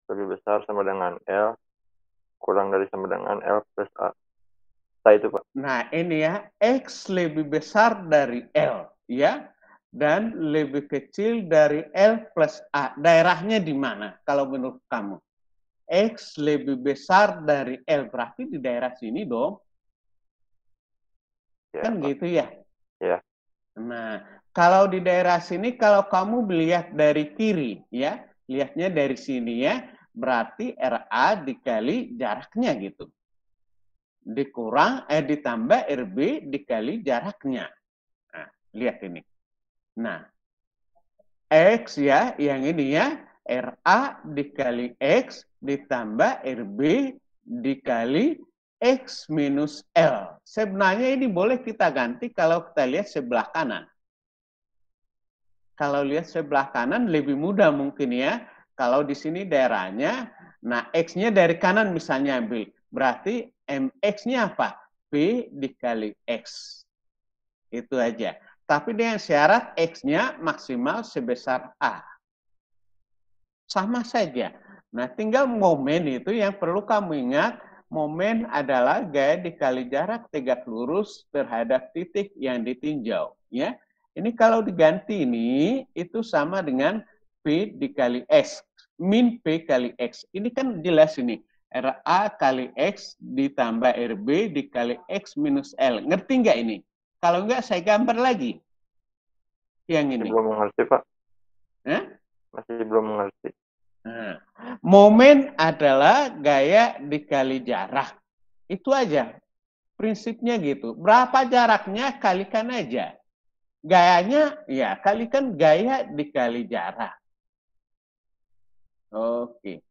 lebih besar sama dengan L, kurang dari sama dengan L plus A. Setelah itu, Pak. Nah, ini ya, X lebih besar dari L, ya, dan lebih kecil dari L plus A. Daerahnya di mana kalau menurut kamu? X lebih besar dari L, berarti di daerah sini dong. Ya, Kan Pak. gitu ya. Ya, Nah, kalau di daerah sini, kalau kamu melihat dari kiri, ya, lihatnya dari sini ya, berarti RA dikali jaraknya gitu. Ditambah RB dikali jaraknya. Nah, lihat ini. Nah, X ya, yang ini ya, RA dikali X ditambah RB dikali X minus L. Sebenarnya ini boleh kita ganti kalau kita lihat sebelah kanan. Kalau lihat sebelah kanan lebih mudah mungkin ya. Kalau di sini daerahnya, nah X-nya dari kanan misalnya ambil. Berarti MX-nya apa? B dikali X. Itu aja. Tapi dengan syarat X-nya maksimal sebesar A. Sama saja. Nah, tinggal momen itu yang perlu kamu ingat. Momen adalah gaya dikali jarak tegak lurus terhadap titik yang ditinjau. Ya, ini kalau diganti ini, itu sama dengan P dikali X. Min P kali X. Ini kan jelas ini. RA kali X ditambah RB dikali X minus L. Ngerti nggak ini? Kalau nggak, saya gambar lagi. Yang masih ini. belum mengerti, Pak. Hah? Masih belum mengerti. Nah, momen adalah gaya dikali jarak. Itu aja. Prinsipnya gitu. Berapa jaraknya, kalikan aja. Gayanya, ya kalikan gaya dikali jarak. Oke.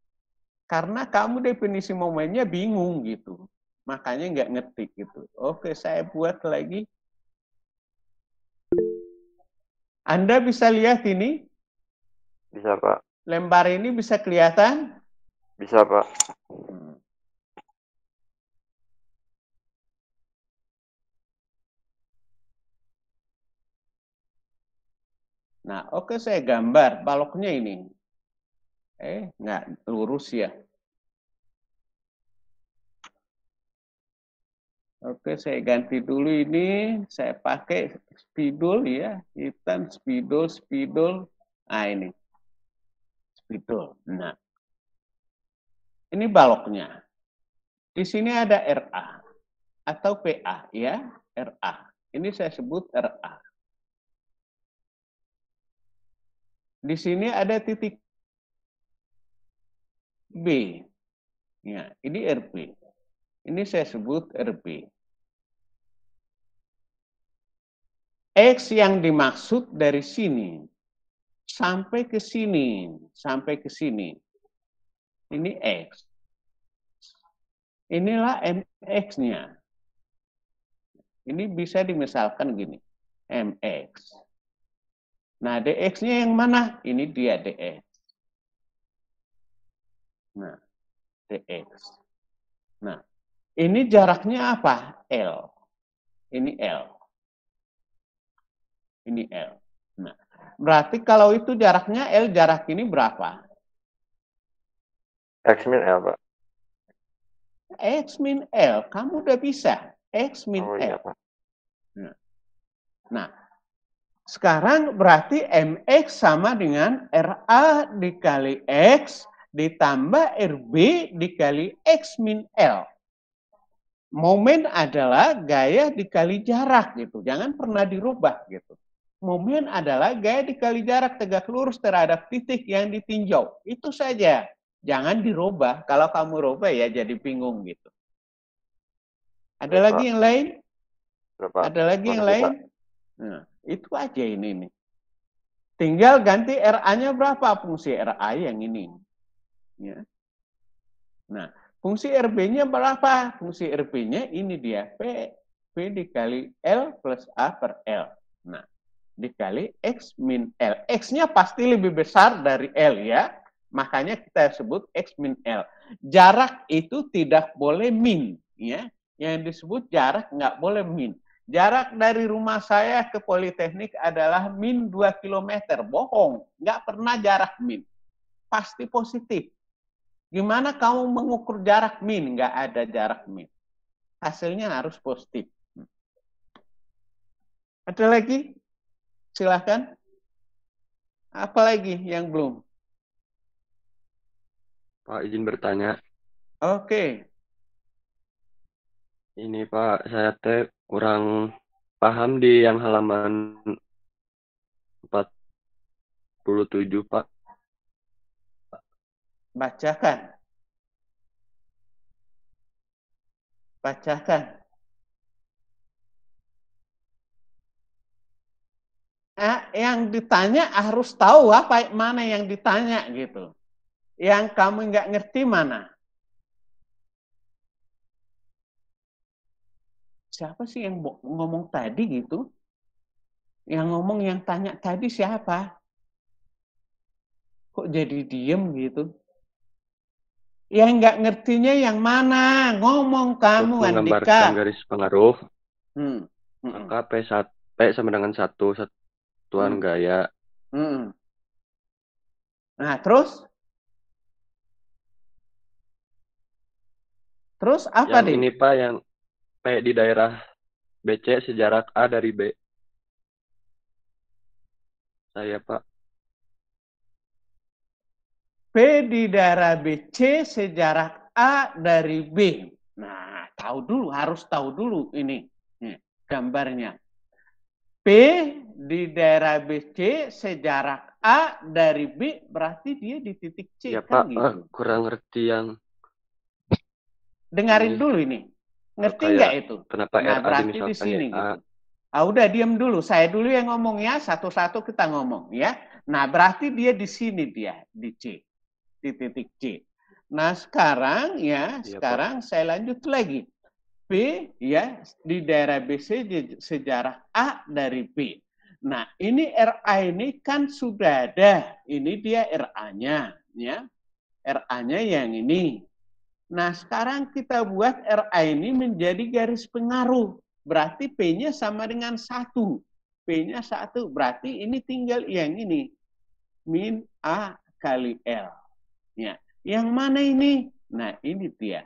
Karena kamu definisi momennya bingung gitu. Makanya nggak ngetik gitu. Oke, saya buat lagi. Anda bisa lihat ini. Bisa, Pak. Lembar ini bisa kelihatan. Bisa, Pak. Nah, oke, saya gambar baloknya ini. Nggak lurus ya. Oke, saya ganti dulu ini. Saya pakai spidol ya. Hitam, spidol, spidol. Nah, ini. Spidol. Nah, ini baloknya. Di sini ada RA atau PA ya. RA. Ini saya sebut RA. Di sini ada titik B. Ya, ini RB. Ini saya sebut RB. X yang dimaksud dari sini sampai ke sini, sampai ke sini. Ini X. Inilah MX-nya. Ini bisa dimisalkan gini, MX. Nah, DX-nya yang mana? Ini dia DX. Nah, DX. Nah, ini jaraknya apa? L. Ini L. Ini L. Nah, berarti kalau itu jaraknya L, jarak ini berapa? X min L, Pak. X min L. Kamu udah bisa. X min Oh iya, L. Pak. Nah, sekarang berarti MX sama dengan RA dikali X ditambah RB dikali X min L. Momen adalah gaya dikali jarak gitu. Jangan pernah dirubah gitu. Momen adalah gaya dikali jarak tegak lurus terhadap titik yang ditinjau. Itu saja. Jangan dirubah. Kalau kamu rubah ya jadi bingung gitu. Ada Baik, lagi Pak. yang lain? Udah, Pak. Ada lagi yang Mengerti, lain? Pak. Nah, itu aja ini nih. Tinggal ganti RA-nya berapa, fungsi RA yang ini. Ya. Nah, fungsi RB-nya berapa? Fungsi RB-nya ini dia, P dikali L plus A per L. Nah, dikali X min L. X-nya pasti lebih besar dari L ya. Makanya kita sebut X min L. Jarak itu tidak boleh min. Ya. Yang disebut jarak nggak boleh min. Jarak dari rumah saya ke Politeknik adalah min 2 km. Bohong. Nggak pernah jarak min. Pasti positif. Gimana kamu mengukur jarak min? Nggak ada jarak min. Hasilnya harus positif. Ada lagi? Silahkan. Apa lagi yang belum? Pak, izin bertanya. Oke. Ini Pak, saya kurang paham di yang halaman 47 Pak. Bacakan. Bacakan. Yang ditanya harus tahu apa mana yang ditanya gitu. Yang kamu nggak ngerti mana? Siapa sih yang ngomong tadi gitu? Yang ngomong yang tanya tadi siapa? Kok jadi diem gitu? Yang nggak ngertinya yang mana? Ngomong kamu, Untuk Andika. menggambarkan garis pengaruh, maka P sama dengan 1 satuan gaya. Nah, terus? Terus apa Yang ini Pak, yang P di daerah BC sejarak A dari B. Saya Pak. P di daerah BC sejarak A dari B. Nah, harus tahu dulu ini gambarnya. P di daerah BC sejarak A dari B, berarti dia di titik C. Ya kan Pak, gitu. kurang ngerti yang... Dengarin dulu ini. Ngerti nggak itu? Kenapa Nah, RA berarti di sini A. gitu. Udah diam dulu. Saya dulu yang ngomong ya. Satu-satu kita ngomong ya. Nah, berarti dia di sini dia. Di C. Di titik C. Nah, sekarang ya. Sekarang Pak, saya lanjut lagi. P ya di daerah BC sejarak A dari B. Nah, ini RA ini kan sudah ada. Ini dia RA-nya ya. RA-nya yang ini. Nah, sekarang kita buat RA ini menjadi garis pengaruh. Berarti P-nya sama dengan 1. P-nya 1. Berarti ini tinggal yang ini. Min A kali L. Ya. Yang mana ini? Nah, ini dia.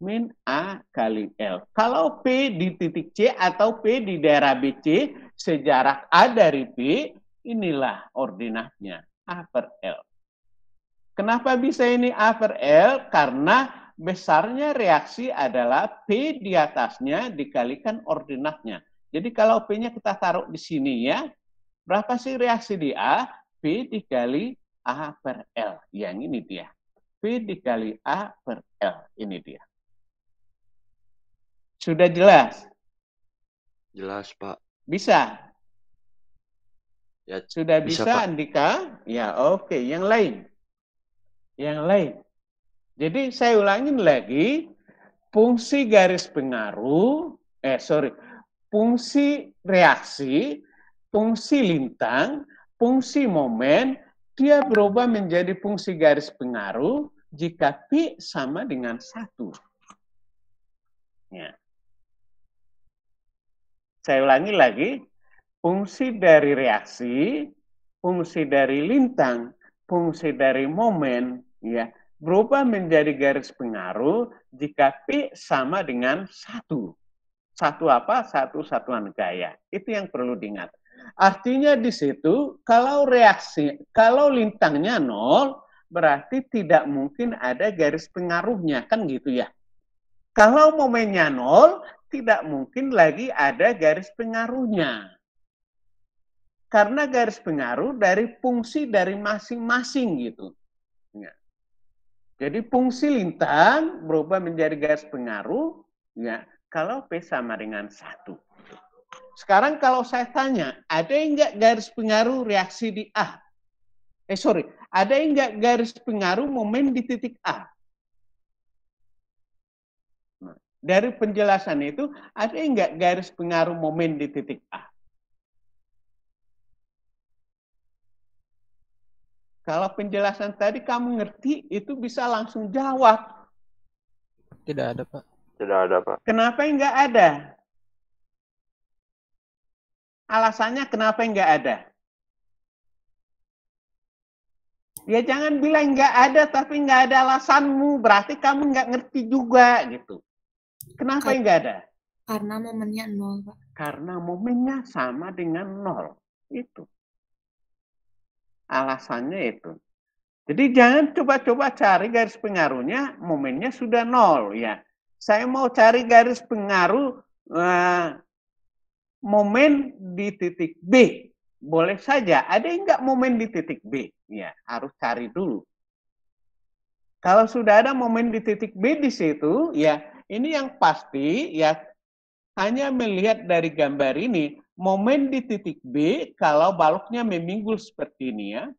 Min A kali L. Kalau P di titik C atau P di daerah BC sejarak A dari B, inilah ordinatnya. A per L. Kenapa bisa ini A per L? Karena besarnya reaksi adalah P di atasnya dikalikan ordinatnya. Jadi kalau P-nya kita taruh di sini ya, berapa sih reaksi di A? P dikali A per L. Yang ini dia. P dikali A per L. Ini dia. Sudah jelas? Jelas, Pak. Bisa? Ya, sudah bisa, Pak. Andika? Ya, oke. Yang lain? Yang lain. Jadi saya ulangin lagi, fungsi garis pengaruh, fungsi reaksi, fungsi lintang, fungsi momen, dia berubah menjadi fungsi garis pengaruh jika P sama dengan 1. Ya. Saya ulangi lagi, fungsi dari reaksi, fungsi dari lintang, fungsi dari momen, ya, berubah menjadi garis pengaruh jika P sama dengan 1. Satu apa? Satu satuan gaya. Itu yang perlu diingat. Artinya di situ, kalau lintangnya 0, berarti tidak mungkin ada garis pengaruhnya. Kan gitu ya. Kalau momennya 0, tidak mungkin lagi ada garis pengaruhnya. Karena garis pengaruh dari fungsi dari masing-masing gitu. Ya. Jadi fungsi lintang berubah menjadi garis pengaruh ya kalau P sama dengan 1. Sekarang kalau saya tanya, ada enggak garis pengaruh reaksi di A? Ada enggak garis pengaruh momen di titik A? Nah, dari penjelasan itu, ada enggak garis pengaruh momen di titik A? Kalau penjelasan tadi kamu ngerti, itu bisa langsung jawab. Tidak ada, Pak. Tidak ada, Pak. Kenapa enggak ada? Alasannya kenapa enggak ada? Ya jangan bilang nggak ada tapi nggak ada alasanmu. Berarti kamu nggak ngerti juga gitu. Kenapa nggak ada? Karena momennya 0, Pak. Karena momennya sama dengan 0. Itu. Alasannya itu. Jadi jangan coba-coba cari garis pengaruhnya, momennya sudah 0 ya. Saya mau cari garis pengaruh momen di titik B. Boleh saja. Ada enggak momen di titik B? Ya, harus cari dulu. Kalau sudah ada momen di titik B di situ, ya ini yang pasti ya hanya melihat dari gambar ini, momen di titik B kalau baloknya meminggul seperti ini ya.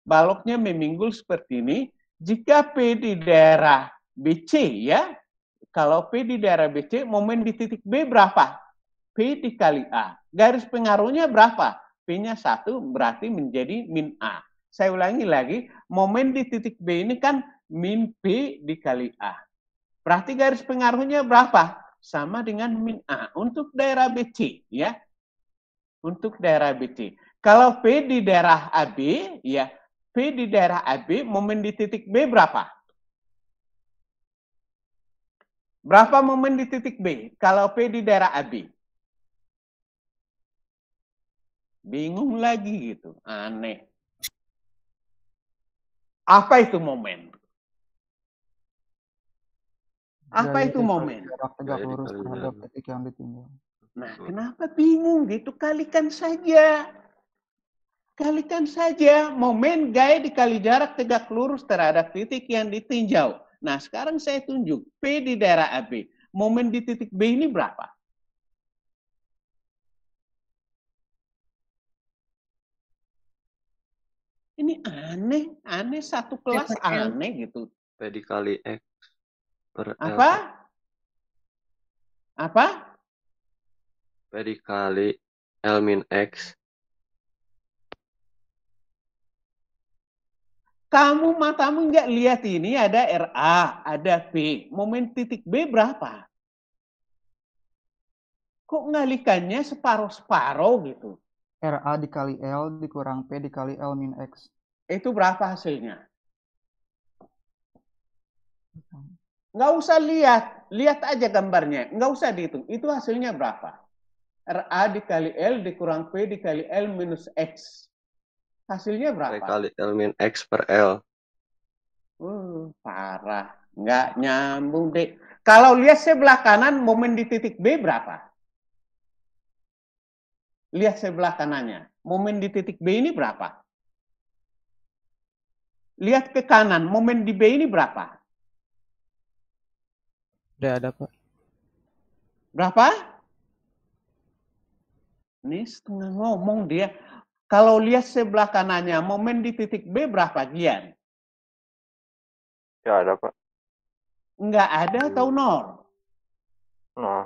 Baloknya meminggul seperti ini. Jika P di daerah BC ya, kalau P di daerah BC, momen di titik B berapa? P dikali A. Garis pengaruhnya berapa? P-nya 1 berarti menjadi min A. Saya ulangi lagi, momen di titik B ini kan min P dikali A. Berarti garis pengaruhnya berapa? Sama dengan min A. Untuk daerah BC, ya. Untuk daerah BC. Kalau P di daerah AB, ya. P di daerah AB, momen di titik B berapa? Berapa momen di titik B? Kalau P di daerah AB? Bingung lagi gitu, aneh. Apa itu momen? Apa itu momen? Jarak tegak lurus terhadap titik yang ditinjau. Nah, kenapa bingung gitu? Kalikan saja. Kalikan saja momen gaya dikali jarak tegak lurus terhadap titik yang ditinjau. Nah, sekarang saya tunjuk P di daerah AB. Momen di titik B ini berapa? Ini aneh satu kelas aneh gitu. P dikali X per L. Apa? P dikali L min X. Kamu matamu nggak lihat ini ada RA, ada P. Momen titik B berapa? Kok ngalikannya separuh-separuh gitu? RA dikali L dikurang P dikali L min X. Itu berapa hasilnya? Nggak usah lihat. Lihat aja gambarnya. Nggak usah dihitung. Itu hasilnya berapa? RA dikali L dikurang P dikali L minus X. Hasilnya berapa? P kali L min X per L. Parah. Nggak nyambung deh. Kalau lihat sebelah kanan, momen di titik B berapa? Lihat sebelah kanannya. Momen di titik B ini berapa? Lihat ke kanan. Momen di B ini berapa? Udah ada, Pak. Berapa? Ini setengah ngomong dia. Kalau lihat sebelah kanannya, momen di titik B berapa, Gian? Ya ada, Pak. Enggak ada atau nol? Nol.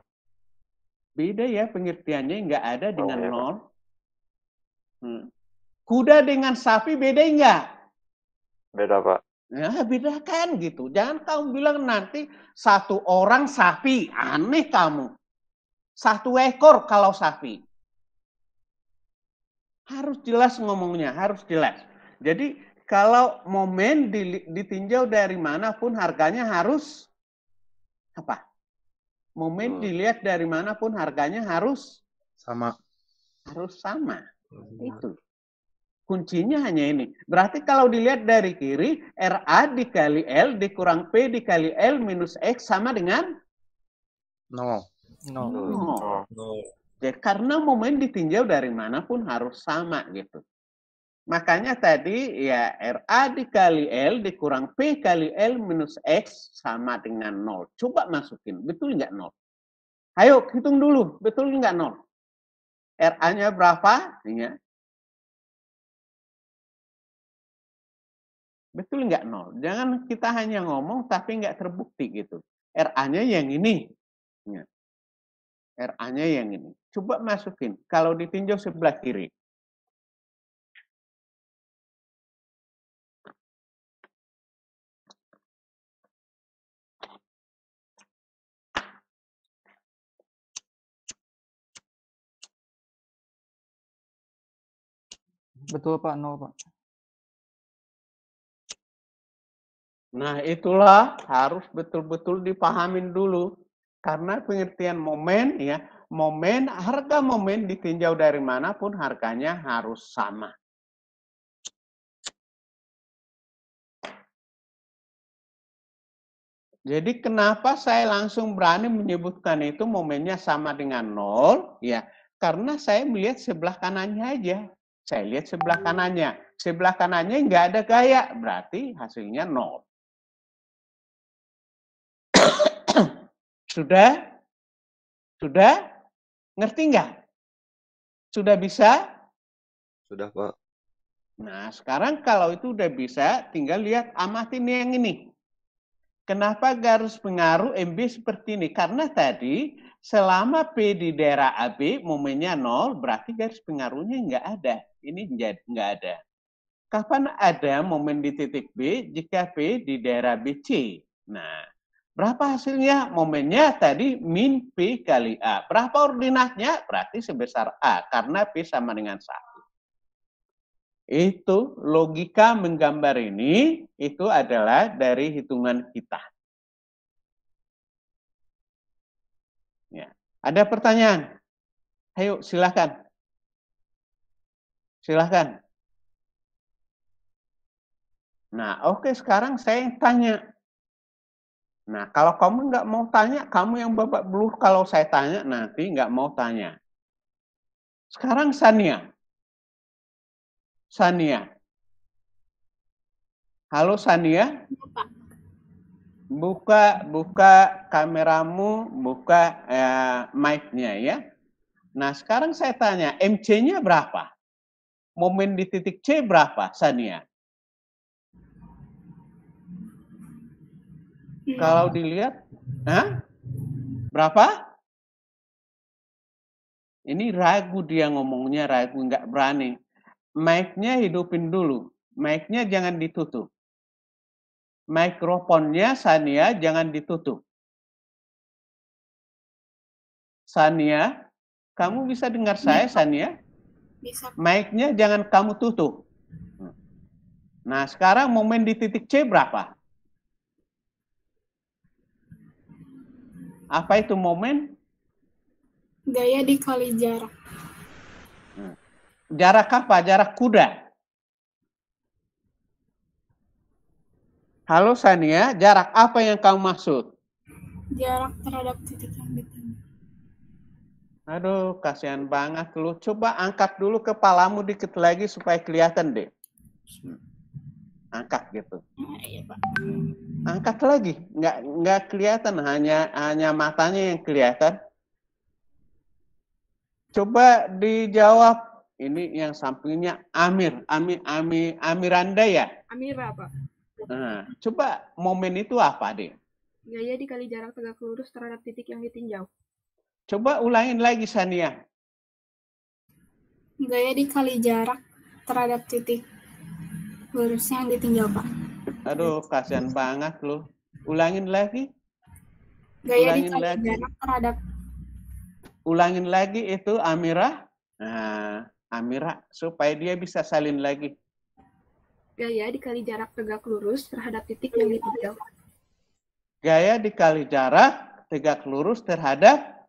Beda ya pengertiannya, enggak ada dengan ya, nol. Kuda dengan sapi beda enggak? Beda, Pak. Ya, beda kan gitu. Jangan kamu bilang nanti satu orang sapi. Aneh kamu. Satu ekor kalau sapi. Harus jelas ngomongnya, harus jelas. Jadi kalau momen ditinjau dari manapun harganya harus apa? Momen dilihat dari manapun harganya harus sama. Harus sama. Itu. Kuncinya hanya ini. Berarti kalau dilihat dari kiri, RA dikali L dikurang P dikali L minus X sama dengan 0. Jadi, karena momen ditinjau dari manapun harus sama gitu. Makanya tadi ya RA dikali L dikurang P kali L minus X sama dengan 0. Coba masukin, betul nggak 0? Ayo hitung dulu, betul nggak 0? RA-nya berapa? Ya. Betul nggak 0? Jangan kita hanya ngomong tapi nggak terbukti gitu. RA-nya yang ini. Ya. RA-nya yang ini. Coba masukin. Kalau ditinjau sebelah kiri. Betul, Pak. 0, Pak. Nah, itulah harus betul-betul dipahamin dulu. Karena pengertian momen, ya, momen, harga momen ditinjau dari manapun harganya harus sama. Jadi kenapa saya langsung berani menyebutkan itu momennya sama dengan 0? Ya, karena saya melihat sebelah kanannya aja. Saya lihat sebelah kanannya. Sebelah kanannya nggak ada gaya, berarti hasilnya 0. Sudah? Sudah? Ngerti nggak? Sudah bisa? Sudah, Pak. Nah, sekarang kalau itu udah bisa, tinggal lihat amatin yang ini. Kenapa garis pengaruh MB seperti ini? Karena tadi selama P di daerah AB momennya 0, berarti garis pengaruhnya nggak ada. Ini nggak ada. Kapan ada momen di titik B jika P di daerah BC? Nah, berapa hasilnya? Momennya tadi min P kali A. Berapa ordinatnya? Berarti sebesar A, karena P sama dengan 1. Itu logika menggambar ini, itu adalah dari hitungan kita. Ya. Ada pertanyaan? Ayo, silakan. Silakan. Nah, oke, sekarang saya yang tanya. Nah, kalau kamu nggak mau tanya, kamu yang babak belur kalau saya tanya, nanti nggak mau tanya. Sekarang Sania. Sania. Halo Sania. Buka kameramu, buka mic-nya ya. Nah, sekarang saya tanya, MC-nya berapa? Momen di titik C berapa, Sania? Kalau dilihat, berapa? Ini ragu dia ngomongnya, ragu, nggak berani. Mic-nya hidupin dulu. Mic-nya jangan ditutup. Mikrofonnya Sania jangan ditutup. Sania, kamu bisa dengar saya, Sania? Bisa. Mic-nya jangan kamu tutup. Nah, sekarang momen di titik C berapa? Apa itu momen? Gaya dikali jarak. Jarak apa? Jarak kuda. Halo Sania, jarak apa yang kamu maksud? Jarak terhadap titik yang ditinjau. Aduh, kasihan banget lu. Coba angkat dulu kepalamu dikit lagi supaya kelihatan deh. Angkat gitu. Iya, Pak. Angkat lagi, nggak kelihatan, hanya matanya yang kelihatan. Coba dijawab. Ini yang sampingnya Amiranda ya? Amira, Pak. Nah, coba momen itu apa deh? Gaya dikali jarak tegak lurus terhadap titik yang ditinjau. Coba ulangin lagi Sania. Gaya dikali jarak terhadap titik lurus yang ditinjau, Pak. Aduh, kasihan banget lu. Ulangin lagi. Gaya Ulangin dikali lagi. jarak terhadap. Ulangin lagi itu Amira. Nah, Amira supaya dia bisa salin lagi. Gaya dikali jarak tegak lurus terhadap titik yang ditinjau. Gaya dikali jarak tegak lurus terhadap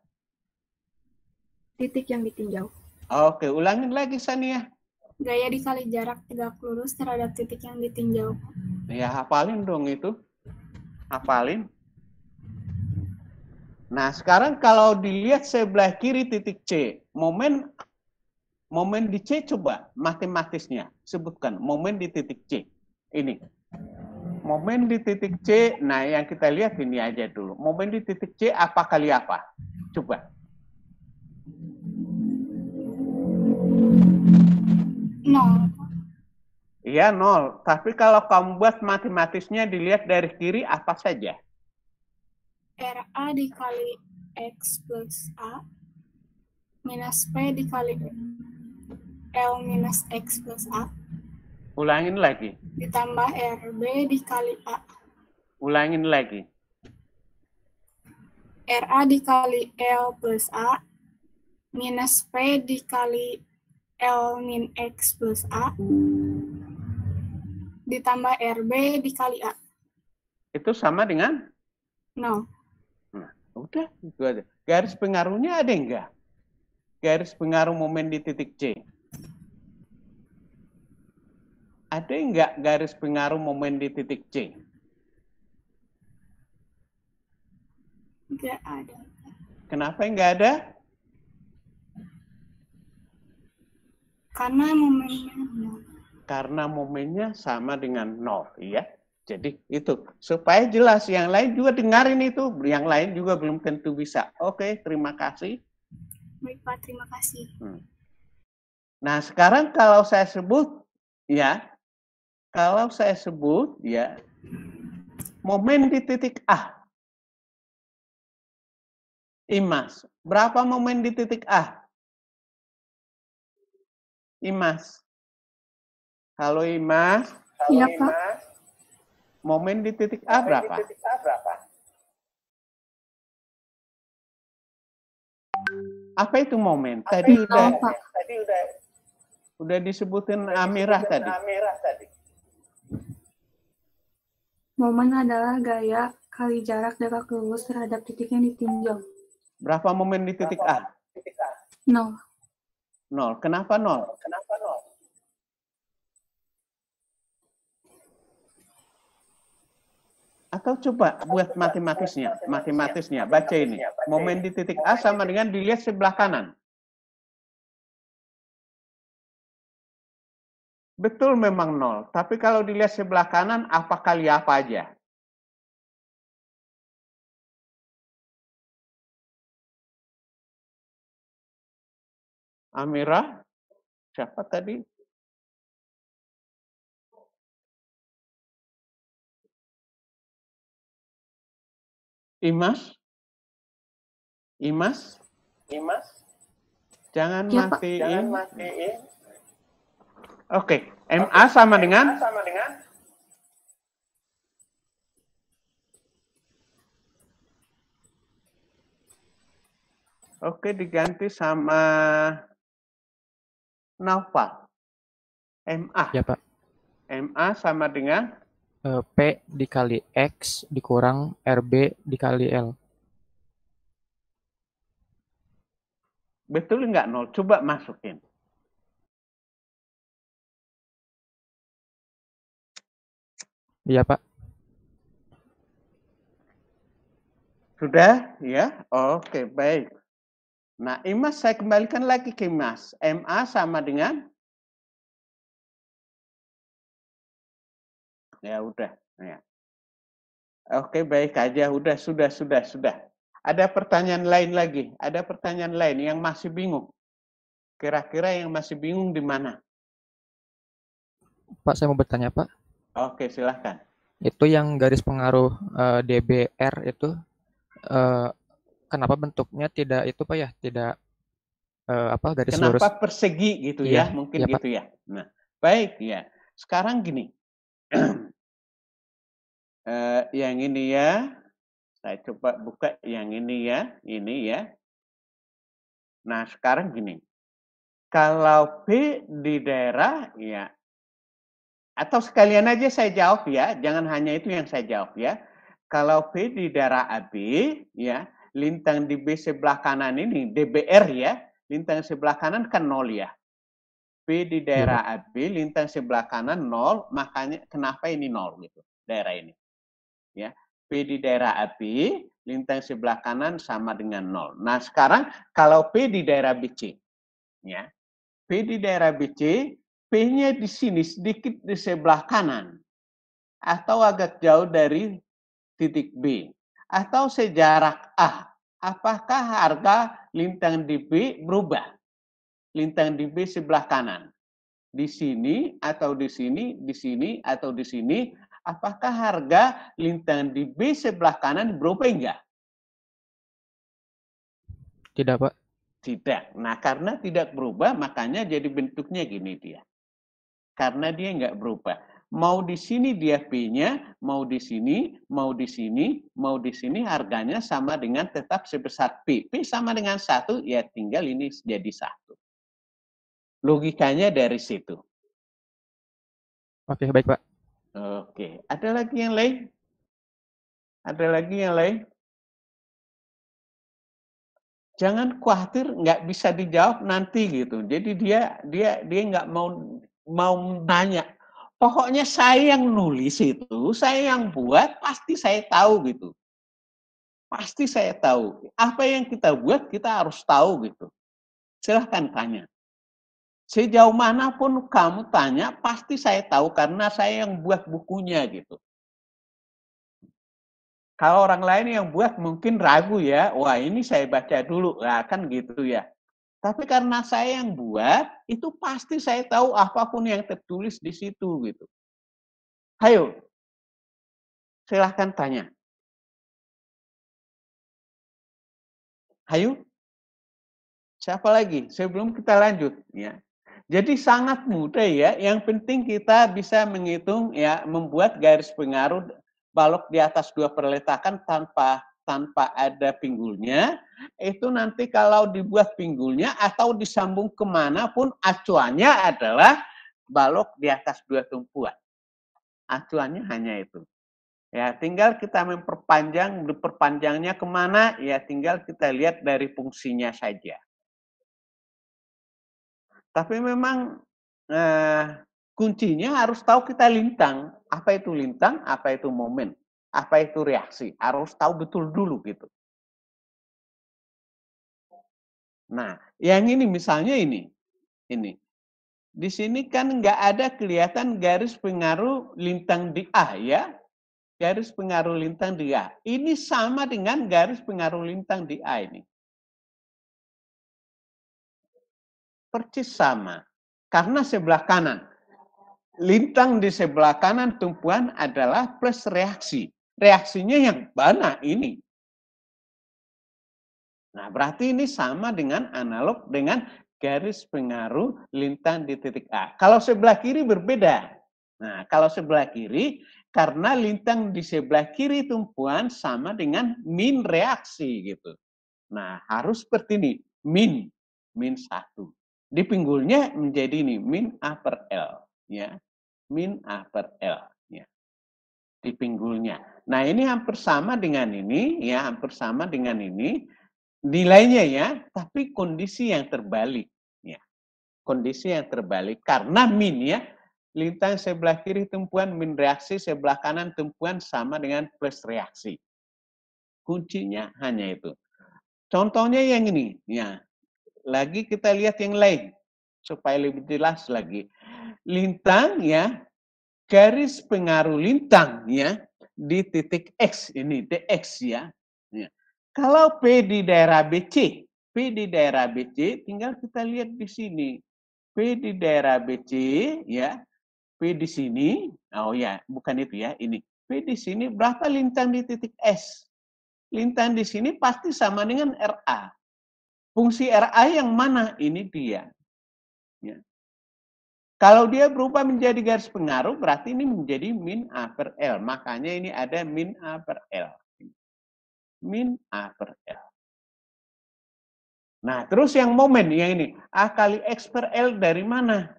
titik yang ditinjau. Oke, ulangin lagi Sania. Gaya dikali jarak tegak lurus terhadap titik yang ditinjau. Ya, hafalin dong itu. Hafalin. Nah, sekarang kalau dilihat sebelah kiri titik C, momen di C coba matematisnya sebutkan momen di titik C. Ini. Momen di titik C, nah yang kita lihat ini aja dulu. Momen di titik C apa kali apa? Coba. 0. Iya 0. Tapi kalau kamu buat matematisnya dilihat dari kiri apa saja? RA dikali X plus A minus P dikali L minus X plus A. Ulangin lagi. Ditambah RB dikali A. Ulangin lagi. RA dikali L plus A minus P dikali L min X plus A. Ditambah RB dikali A. itu sama dengan 0. Nah, udah itu aja. Garis pengaruhnya ada enggak? Garis pengaruh momen di titik C. Ada enggak garis pengaruh momen di titik C? Enggak ada. Kenapa enggak ada? Karena momennya 0. Karena momennya sama dengan 0, ya. Jadi itu supaya jelas, yang lain juga dengarin itu, yang lain juga belum tentu bisa. Oke, terima kasih. Baik, Pak, terima kasih. Nah, sekarang kalau saya sebut ya, momen di titik A. Imas, berapa momen di titik A? Imas. Halo Imas. Iya, Pak. Momen di titik A berapa? Apa itu momen? Tadi udah disebutin Amirah tadi. Momen adalah gaya kali jarak tegak lurus terhadap titik yang ditinjau. Berapa momen di titik A? 0. 0. Kenapa 0? Atau coba buat matematisnya, baca ini. Momen di titik A sama dengan dilihat sebelah kanan. Betul memang 0, tapi kalau dilihat sebelah kanan, apa kali apa aja? Amira? Siapa tadi? Imas? Jangan Ya, Pak. matiin. Oke, MA sama dengan? Oke, diganti sama Naufal. MA. Ya, Pak. MA sama dengan? P dikali X dikurang RB dikali L. Betul nggak 0? Coba masukin. Iya, Pak. Sudah? Ya? Oke, baik. Nah, Imas saya kembalikan lagi ke Imas. MA sama dengan? Ya udah. Ya. Oke, baik aja. Sudah. Ada pertanyaan lain lagi? Ada pertanyaan lain yang masih bingung? Kira-kira yang masih bingung di mana? Pak, saya mau bertanya, Pak. Oke, silahkan. Itu yang garis pengaruh DBR itu kenapa bentuknya tidak itu, Pak ya? Tidak garis lurus. Kenapa persegi gitu Iya, ya? Mungkin iya, gitu ya. Nah, baik ya. Sekarang gini. Yang ini ya. Saya coba buka yang ini ya. Ini ya. Nah, sekarang gini. Kalau P di daerah ya, atau sekalian aja saya jawab ya, jangan hanya itu yang saya jawab ya. Kalau P di daerah AB ya, lintang di B sebelah kanan ini DBR ya, lintang sebelah kanan kan 0 ya. P di daerah AB, lintang sebelah kanan 0, makanya kenapa ini 0 gitu, daerah ini. Ya, P di daerah AB, lintang sebelah kanan sama dengan 0. Nah, sekarang kalau P di daerah BC, ya. P di daerah BC, P-nya di sini sedikit di sebelah kanan atau agak jauh dari titik B atau sejarak A. Apakah harga lintang di B berubah? Lintang di B sebelah kanan. Di sini atau di sini, di sini atau di sini, apakah harga lintang di B sebelah kanan berubah enggak? Tidak, Pak. Tidak. Nah, karena tidak berubah, makanya jadi bentuknya gini dia. Karena dia enggak berubah. Mau di sini dia P-nya, mau di sini, mau di sini, mau di sini, harganya sama dengan tetap sebesar P. P sama dengan 1, ya tinggal ini jadi 1. Logikanya dari situ. Oke, baik, Pak. Oke. Ada lagi yang lain? Ada lagi yang lain? Jangan khawatir nggak bisa dijawab nanti gitu. Jadi dia nggak mau nanya. Pokoknya saya yang nulis itu, saya yang buat, pasti saya tahu gitu. Pasti saya tahu. Apa yang kita buat kita harus tahu gitu. Silahkan tanya. Sejauh manapun kamu tanya, pasti saya tahu karena saya yang buat bukunya gitu. Kalau orang lain yang buat mungkin ragu ya, wah ini saya baca dulu, nah, kan gitu ya. Tapi karena saya yang buat, itu pasti saya tahu apapun yang tertulis di situ gitu. Ayo, silahkan tanya. Ayo, siapa lagi? Sebelum kita lanjut ya. Jadi sangat mudah ya. Yang penting kita bisa menghitung ya, membuat garis pengaruh balok di atas dua perletakan tanpa ada pinggulnya. Itu nanti kalau dibuat pinggulnya atau disambung kemanapun, acuannya adalah balok di atas dua tumpuan. Acuannya hanya itu. Ya, tinggal kita memperpanjangnya kemana, ya tinggal kita lihat dari fungsinya saja. Tapi memang kuncinya harus tahu kita lintang. Apa itu lintang, apa itu momen, apa itu reaksi. Harus tahu betul dulu gitu. Nah, yang ini misalnya ini. Di sini kan nggak ada kelihatan garis pengaruh lintang di A ya. Garis pengaruh lintang di A. Ini sama dengan garis pengaruh lintang di A ini. Persis sama. Karena sebelah kanan. Lintang di sebelah kanan tumpuan adalah plus reaksi. Reaksinya yang mana ini? Nah, berarti ini sama dengan analog dengan garis pengaruh lintang di titik A. Kalau sebelah kiri berbeda. Nah, kalau sebelah kiri, karena lintang di sebelah kiri tumpuan sama dengan min reaksi gitu. Nah, harus seperti ini, min 1. Di pinggulnya menjadi ini, min A per L. Ya, min A per L. Ya, di pinggulnya. Nah, ini hampir sama dengan ini, ya, hampir sama dengan ini. Nilainya ya, tapi kondisi yang terbalik. Ya, kondisi yang terbalik. Karena min ya, lintang sebelah kiri tumpuan min reaksi, sebelah kanan tumpuan sama dengan plus reaksi. Kuncinya hanya itu. Contohnya yang ini, ya. Lagi kita lihat yang lain supaya lebih jelas lagi. Lintang ya, garis pengaruh lintang ya di titik X ini, dx ya. Ya. Kalau P di daerah BC, tinggal kita lihat di sini. P di daerah BC ya. P di sini, oh ya, bukan itu ya, ini. P di sini berapa lintang di titik S? Lintang di sini pasti sama dengan RA. Fungsi RA yang mana? Ini dia. Ya. Kalau dia berubah menjadi garis pengaruh, berarti ini menjadi min A per L. Makanya ini ada min A per L. Min A per L. Nah, terus yang momen, yang ini. A kali X per L dari mana?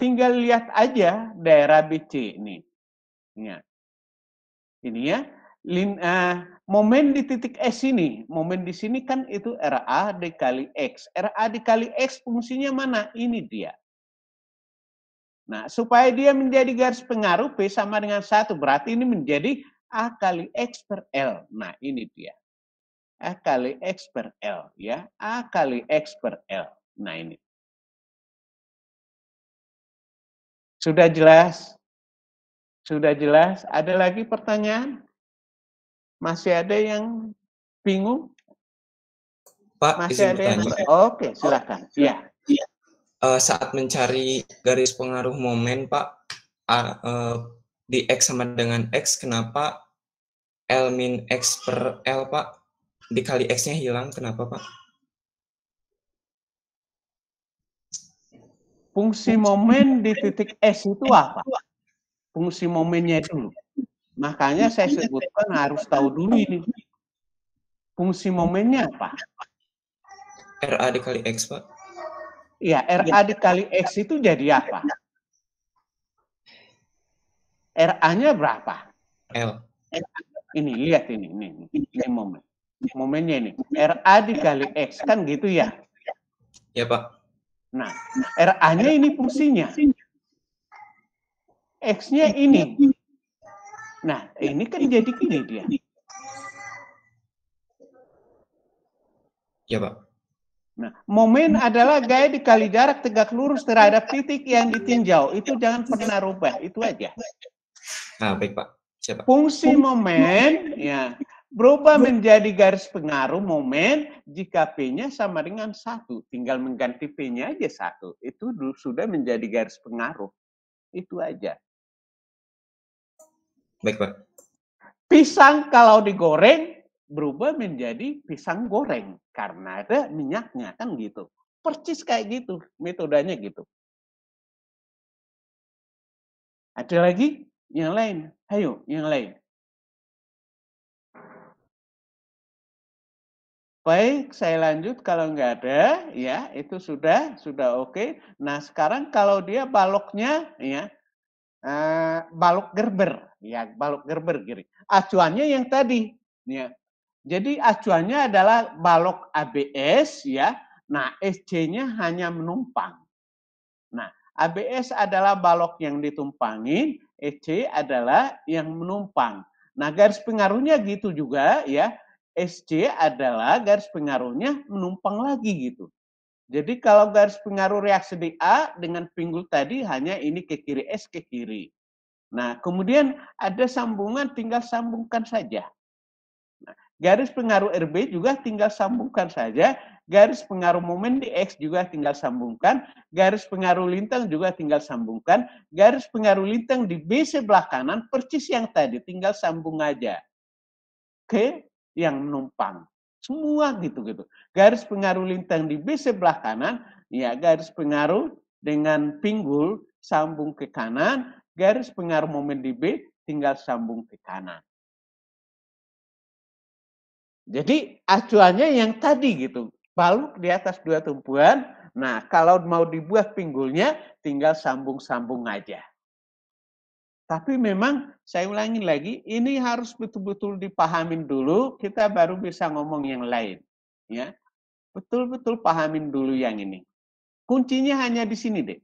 Tinggal lihat aja daerah BC ini. Ya. Ini ya. Momen di titik S ini. Momen di sini kan itu RA dikali X. RA dikali X fungsinya mana? Ini dia. Nah, supaya dia menjadi garis pengaruh, P sama dengan 1. Berarti ini menjadi A kali X per L. Nah, ini dia. A kali X per L. Ya, A kali X per L. Nah, ini. Sudah jelas? Sudah jelas? Ada lagi pertanyaan? Masih ada yang bingung? Pak, masih ada yang... Oke, silakan. Iya. Saat mencari garis pengaruh momen, Pak, di X sama dengan X, kenapa L min X per L, Pak? Dikali X-nya hilang, kenapa, Pak? Fungsi momen di titik S itu apa? Fungsi momennya dulu. Makanya saya sebutkan harus tahu dulu ini. Fungsi momennya apa? RA dikali X, Pak. Iya, RA dikali X itu jadi apa? RA-nya berapa? L. Ini lihat ini momen. Momennya ini RA dikali X kan gitu ya. Ya, Pak. Nah, RA-nya ini fungsinya. X-nya ini. Nah, ini kan jadi gini dia. Ya, Pak. Nah, momen adalah gaya dikali jarak tegak lurus terhadap titik yang ditinjau. Itu jangan pernah rubah, itu aja. Nah, baik, Pak. Siapa? Fungsi momen ya berubah menjadi garis pengaruh momen jika P-nya sama dengan 1. Tinggal mengganti P-nya aja 1. Itu sudah menjadi garis pengaruh. Itu aja. Baik, Pak. Pisang kalau digoreng berubah menjadi pisang goreng karena ada minyaknya kan gitu. Persis kayak gitu metodenya gitu. Ada lagi yang lain? Ayo yang lain. Baik, saya lanjut kalau nggak ada ya itu sudah oke. Nah sekarang kalau dia baloknya ya balok gerber ya balok gerber gini. Acuannya yang tadi ya. Jadi acuannya adalah balok ABS ya. Nah, SC-nya hanya menumpang. Nah, ABS adalah balok yang ditumpangin, SC adalah yang menumpang. Nah, garis pengaruhnya gitu juga ya. SC adalah garis pengaruhnya menumpang lagi gitu. Jadi kalau garis pengaruh reaksi di A dengan pinggul tadi hanya ini ke kiri, S ke kiri. Nah, kemudian ada sambungan tinggal sambungkan saja. Garis pengaruh RB juga tinggal sambungkan saja. Garis pengaruh momen di X juga tinggal sambungkan. Garis pengaruh lintang juga tinggal sambungkan. Garis pengaruh lintang di B sebelah kanan persis yang tadi. Tinggal sambung aja ke yang menumpang. Semua gitu-gitu. Garis pengaruh lintang di B sebelah kanan. Ya garis pengaruh dengan pinggul sambung ke kanan. Garis pengaruh momen di B tinggal sambung ke kanan. Jadi acuannya yang tadi gitu, balok di atas 2 tumpuan. Nah, kalau mau dibuat pinggulnya, tinggal sambung-sambung aja. Tapi memang saya ulangi lagi, ini harus betul-betul dipahamin dulu, kita baru bisa ngomong yang lain. Ya, betul-betul pahamin dulu yang ini. Kuncinya hanya di sini deh.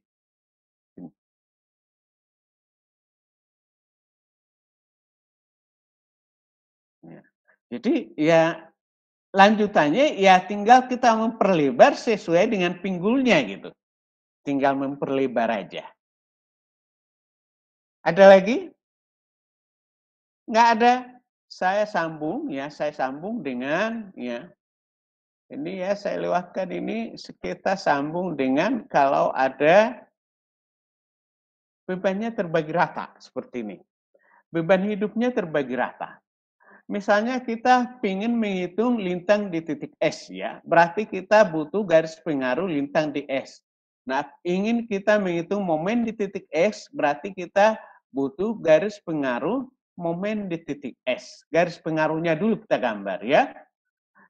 Ya. Jadi ya lanjutannya ya tinggal kita memperlebar sesuai dengan pinggulnya gitu. Tinggal memperlebar aja. Ada lagi? Nggak ada. Saya sambung dengan ya. Ini ya saya lewatkan ini kita sambung dengan kalau ada bebannya terbagi rata seperti ini. Beban hidupnya terbagi rata. Misalnya kita ingin menghitung lintang di titik S ya, berarti kita butuh garis pengaruh lintang di S. Nah, ingin kita menghitung momen di titik S, berarti kita butuh garis pengaruh momen di titik S. Garis pengaruhnya dulu kita gambar ya.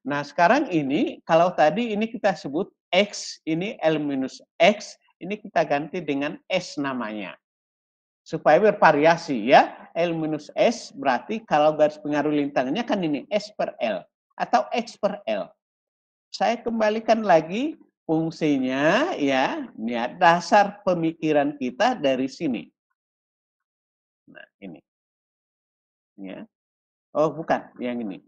Nah, sekarang ini kalau tadi ini kita sebut X, ini L minus X, ini kita ganti dengan S namanya. Supaya bervariasi ya. L minus S berarti kalau garis pengaruh lintangnya kan ini S per L atau X per L. Saya kembalikan lagi fungsinya ya, dasar pemikiran kita dari sini. Nah, ini. Ya. Oh, bukan, yang ini.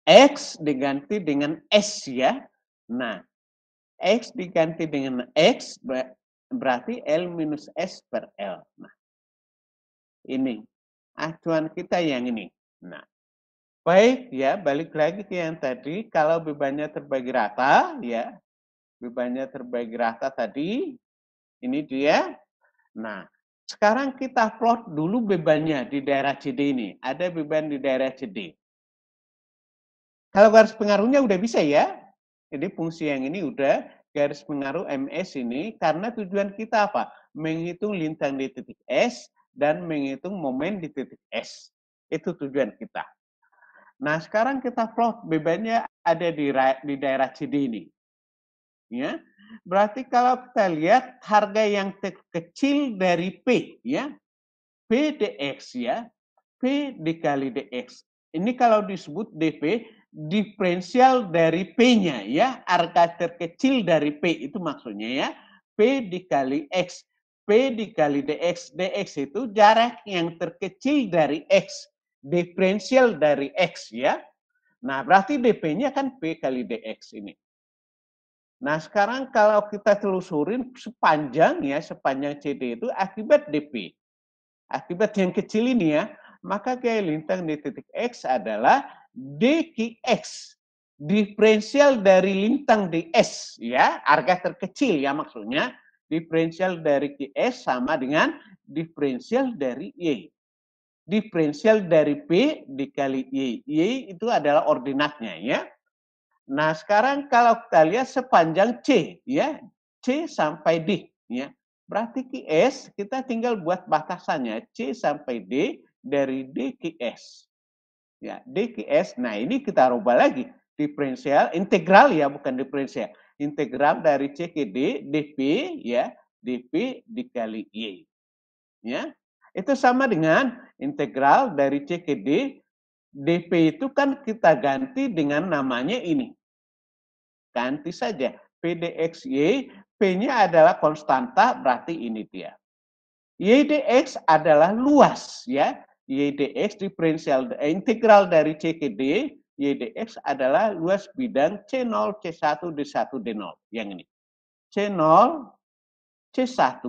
X diganti dengan S ya. Nah, X diganti dengan X berarti L minus S per L. Nah, ini acuan kita yang ini. Nah, baik ya, balik lagi ke yang tadi. Kalau bebannya terbagi rata, ya, bebannya terbagi rata tadi, ini dia. Nah, sekarang kita plot dulu bebannya di daerah CD ini. Ada beban di daerah CD. Kalau garis pengaruhnya udah bisa ya. Jadi fungsi yang ini udah garis pengaruh MS ini karena tujuan kita apa? Menghitung lintang di titik S dan menghitung momen di titik S. Itu tujuan kita. Nah, sekarang kita plot bebannya ada di daerah CD ini. Ya. Berarti kalau kita lihat harga yang terkecil dari P ya. P dx ya. P P dikali dx. Ini kalau disebut dp, diferensial dari P-nya ya, harga terkecil dari P itu maksudnya ya. P dikali X. P dikali dx. Dx itu jarak yang terkecil dari X. Diferensial dari X ya. Nah berarti dp-nya kan P kali dx ini. Nah sekarang kalau kita telusurin sepanjang ya, sepanjang CD itu akibat dp. Akibat yang kecil ini ya, maka gaya lintang di titik X adalah dqx. Diferensial dari lintang di S ya, harga terkecil ya maksudnya. Diferensial dari QS sama dengan diferensial dari Y. Diferensial dari P dikali Y. Y itu adalah ordinatnya ya. Nah, sekarang kalau kita lihat sepanjang C ya, C sampai D ya. Berarti QS kita tinggal buat batasannya C sampai D dari DQS. Ya, DQS. Nah, ini kita rubah lagi. Diferensial integral ya, bukan diferensial. Integral dari C ke D, dP ya, dP dikali Y. Ya. Itu sama dengan integral dari C ke D, dP itu kan kita ganti dengan namanya ini. Ganti saja. P dx Y, P-nya adalah konstanta, berarti ini dia. Y dx adalah luas ya. Y dx diferensial integral dari C ke D, Y dx adalah luas bidang C0, C1, D1, D0. Yang ini. C0, C1,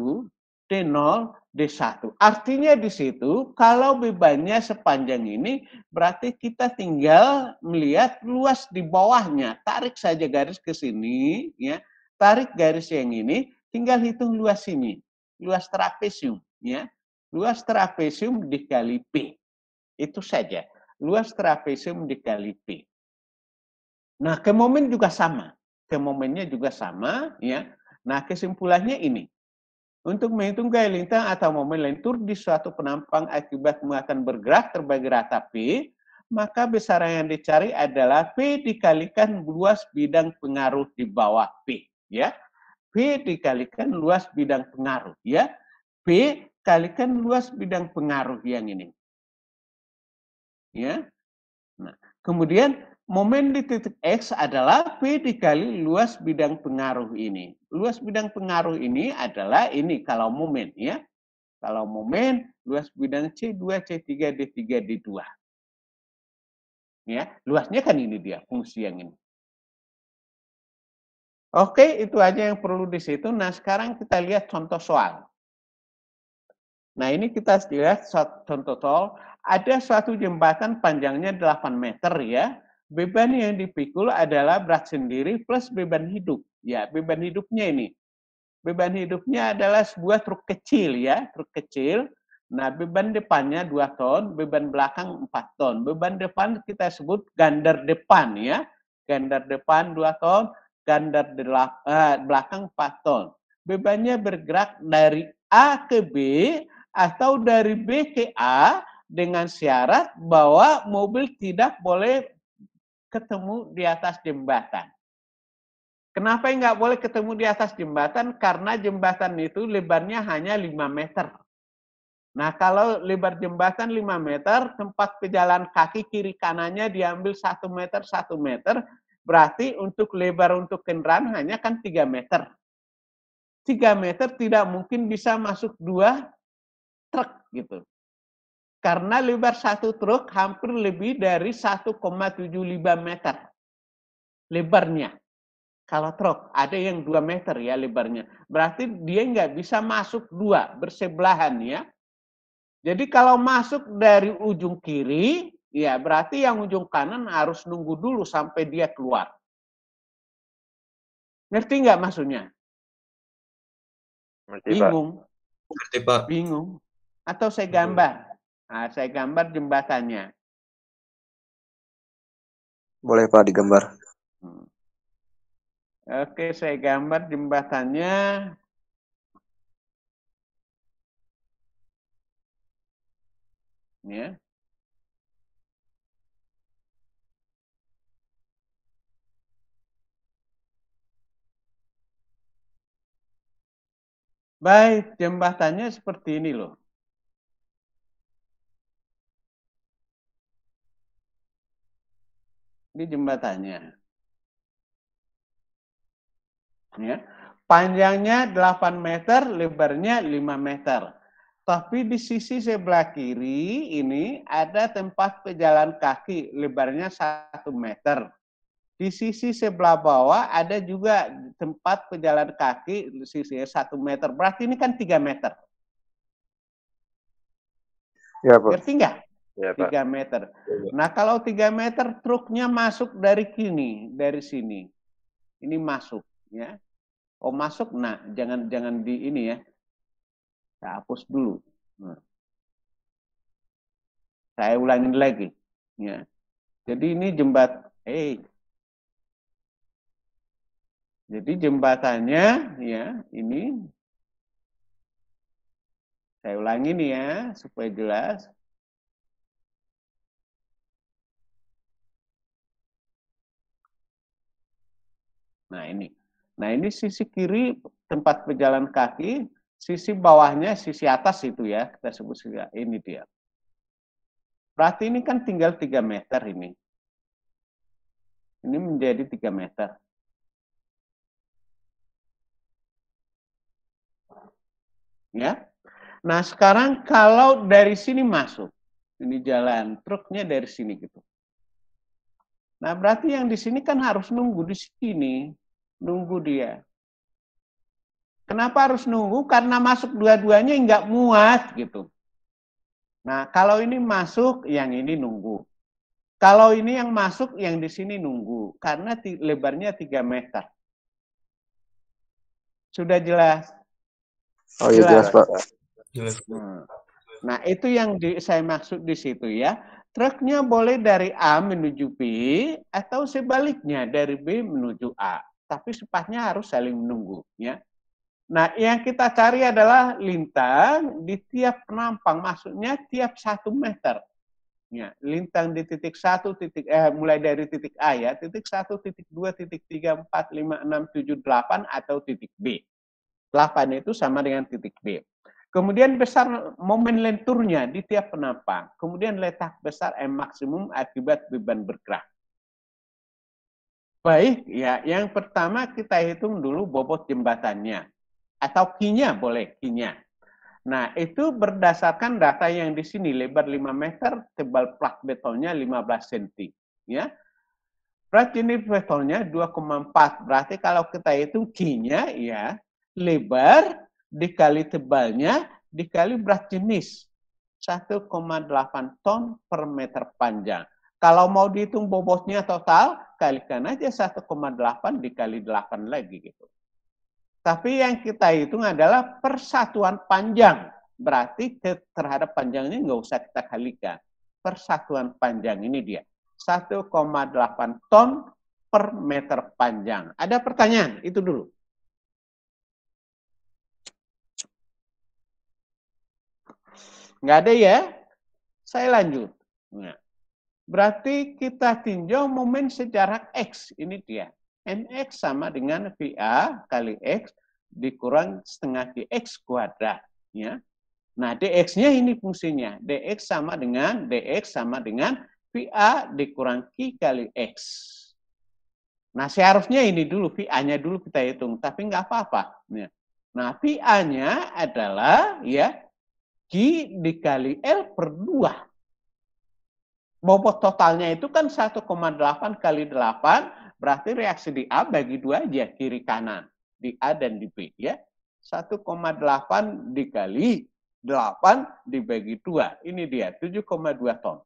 D0, D1. Artinya di situ kalau bebannya sepanjang ini berarti kita tinggal melihat luas di bawahnya. Tarik saja garis ke sini ya. Tarik garis yang ini, tinggal hitung luas ini. Luas trapesium ya. Luas trapesium dikali P. Itu saja. Luas trapesium dikali P. Nah, kemomen juga sama. Kemomennya juga sama ya. Nah, kesimpulannya ini. Untuk menghitung gaya lintang atau momen lentur di suatu penampang akibat muatan bergerak terbagi rata P, maka besaran yang dicari adalah P dikalikan luas bidang pengaruh di bawah P. Ya, P dikalikan luas bidang pengaruh. Ya, P kalikan luas bidang pengaruh yang ini. Ya, nah, kemudian momen di titik X adalah P dikali luas bidang pengaruh ini. Luas bidang pengaruh ini adalah ini kalau momen ya. Kalau momen luas bidang C2, C3, D3, D2. Ya, luasnya kan ini dia fungsi yang ini. Oke, itu aja yang perlu di situ. Nah, sekarang kita lihat contoh soal. Nah, ini kita lihat contoh soal. Ada suatu jembatan panjangnya 8 meter ya. Beban yang dipikul adalah berat sendiri plus beban hidup. Ya, beban hidupnya ini. Beban hidupnya adalah sebuah truk kecil ya, truk kecil. Nah, beban depannya 2 ton, beban belakang 4 ton. Beban depan kita sebut gandar depan ya. Gandar depan 2 ton, gandar belakang 4 ton. Bebannya bergerak dari A ke B atau dari B ke A dengan syarat bahwa mobil tidak boleh ketemu di atas jembatan. Kenapa nggak boleh ketemu di atas jembatan? Karena jembatan itu lebarnya hanya 5 meter. Nah, kalau lebar jembatan 5 meter, tempat pejalan kaki kiri kanannya diambil 1 meter, 1 meter, berarti untuk lebar untuk kendaraan hanya kan 3 meter. 3 meter tidak mungkin bisa masuk 2 truk gitu. Karena lebar 1 truk hampir lebih dari 1,75 meter lebarnya. Kalau truk ada yang 2 meter ya lebarnya. Berarti dia nggak bisa masuk 2 bersebelahan ya. Jadi kalau masuk dari ujung kiri, ya berarti yang ujung kanan harus nunggu dulu sampai dia keluar. Ngerti nggak maksudnya? Bingung? Ngerti, Pak. Bingung? Atau saya gambar? Nah, saya gambar jembatannya. Boleh Pak digambar. Oke, saya gambar jembatannya. Ya. Baik, jembatannya seperti ini loh. Ini jembatannya. Ya. Panjangnya 8 meter, lebarnya 5 meter. Tapi di sisi sebelah kiri ini ada tempat pejalan kaki, lebarnya 1 meter. Di sisi sebelah bawah ada juga tempat pejalan kaki, sisinya 1 meter. Berarti ini kan 3 meter. Ya, Pak. Ngerti nggak? Ya, Pak. 3 meter. Nah, kalau 3 meter truknya masuk dari sini. Ini masuk, ya. Oh, masuk. Nah, jangan di ini ya. Saya hapus dulu. Nah. Saya ulangin lagi, ya. Jadi ini jadi jembatannya, ya, ini. Saya ulangi nih ya, supaya jelas. Nah, ini. Nah, ini sisi kiri tempat pejalan kaki, sisi bawahnya, sisi atas itu ya, kita sebut ini dia. Berarti ini kan tinggal 3 meter ini. Ini menjadi 3 meter. Ya. Nah, sekarang kalau dari sini masuk, ini jalan, truknya dari sini gitu. Nah, berarti yang di sini kan harus nunggu di sini. Nunggu dia. Kenapa harus nunggu? Karena masuk dua-duanya nggak muat gitu. Nah, kalau ini masuk, yang ini nunggu. Kalau ini yang masuk, yang di sini nunggu. Karena lebarnya 3 meter. Sudah jelas? Oh iya jelas, Pak. Jelas. Nah, itu yang saya maksud di situ ya. Truknya boleh dari A menuju B, atau sebaliknya dari B menuju A. Tapi sepatnya harus saling menunggu, ya. Nah, yang kita cari adalah lintang di tiap penampang, maksudnya tiap 1 meter. Ya, lintang di titik 1, mulai dari titik A ya, titik 1, titik 2, titik 3, 4, 5, 6, 7, 8, atau titik B. 8 itu sama dengan titik B. Kemudian besar momen lenturnya di tiap penampang. Kemudian letak besar M maksimum akibat beban bergerak. Baik, ya, yang pertama kita hitung dulu bobot jembatannya. Atau Q-nya boleh, Q-nya. Nah, itu berdasarkan data yang di sini, lebar 5 meter, tebal plak betonnya 15 cm. Ya. Berarti ini betonnya 2,4. Berarti kalau kita hitung Q-nya, ya, lebar dikali tebalnya, dikali berat jenis. 1,8 ton per meter panjang. Kalau mau dihitung bobotnya total, kalikan aja 1,8 dikali 8 lagi gitu. Tapi yang kita hitung adalah persatuan panjang. Berarti terhadap panjangnya nggak usah kita kalikan. Persatuan panjang ini dia. 1,8 ton per meter panjang. Ada pertanyaan? Itu dulu. Nggak ada ya? Saya lanjut. Nah. Berarti kita tinjau momen sejarak X. Ini dia. Mx sama dengan VA kali X dikurang setengah dx kuadrat. Ya. Nah, dx-nya ini fungsinya. dx sama dengan VA dikurang Q kali X. Nah, seharusnya ini dulu, VA-nya dulu kita hitung. Tapi nggak apa-apa. Nah, VA-nya adalah ya Q dikali L per 2. Bobot totalnya itu kan 1,8 kali 8, berarti reaksi di A bagi 2 aja, kiri kanan. Di A dan di B. Ya. 1,8 dikali 8 dibagi 2. Ini dia, 7,2 ton.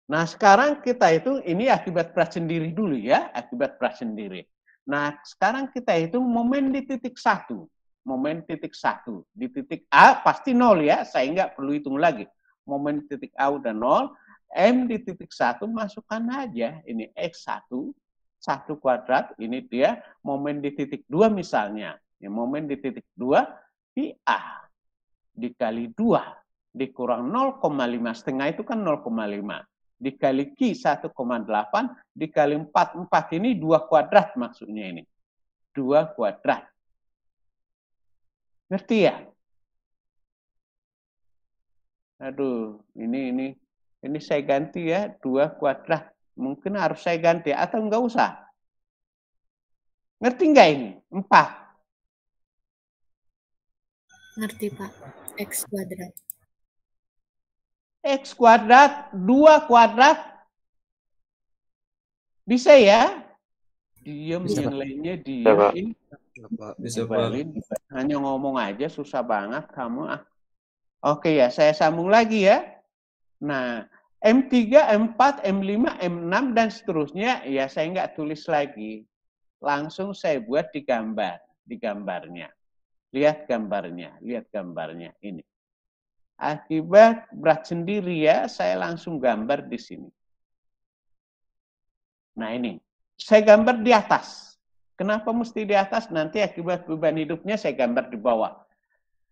Nah, sekarang kita hitung, ini akibat berat sendiri dulu ya, akibat berat sendiri. Nah, sekarang kita hitung momen di titik 1. Momen titik 1. Di titik A pasti 0 ya, saya nggak perlu hitung lagi. Momen titik A udah 0, M di titik 1 masukkan aja, ini X1, 1 kuadrat, ini dia momen di titik 2 misalnya. Ya, momen di titik 2, VA dikali 2, dikurang 0,5, setengah itu kan 0,5. Dikali Q 1,8, dikali 4, 4 ini 2 kuadrat maksudnya ini. 2 kuadrat. Ngerti ya? Aduh, ini saya ganti ya, 2 kuadrat. Mungkin harus saya ganti atau enggak usah. Ngerti enggak ini? 4. Ngerti, Pak. X kuadrat. X kuadrat, 2 kuadrat. Bisa ya? Diam, Bisa, yang Pak. lainnya Bisa, diam. Pak. Ini Bisa, Pak. hanya ngomong aja susah banget kamu. Oke ya, saya sambung lagi ya. Nah, M3, M4, M5, M6 dan seterusnya ya saya nggak tulis lagi. Langsung saya buat di gambarnya. Lihat gambarnya ini. Akibat berat sendiri ya, saya langsung gambar di sini. Nah ini, saya gambar di atas. Kenapa mesti di atas? Nanti akibat beban hidupnya saya gambar di bawah.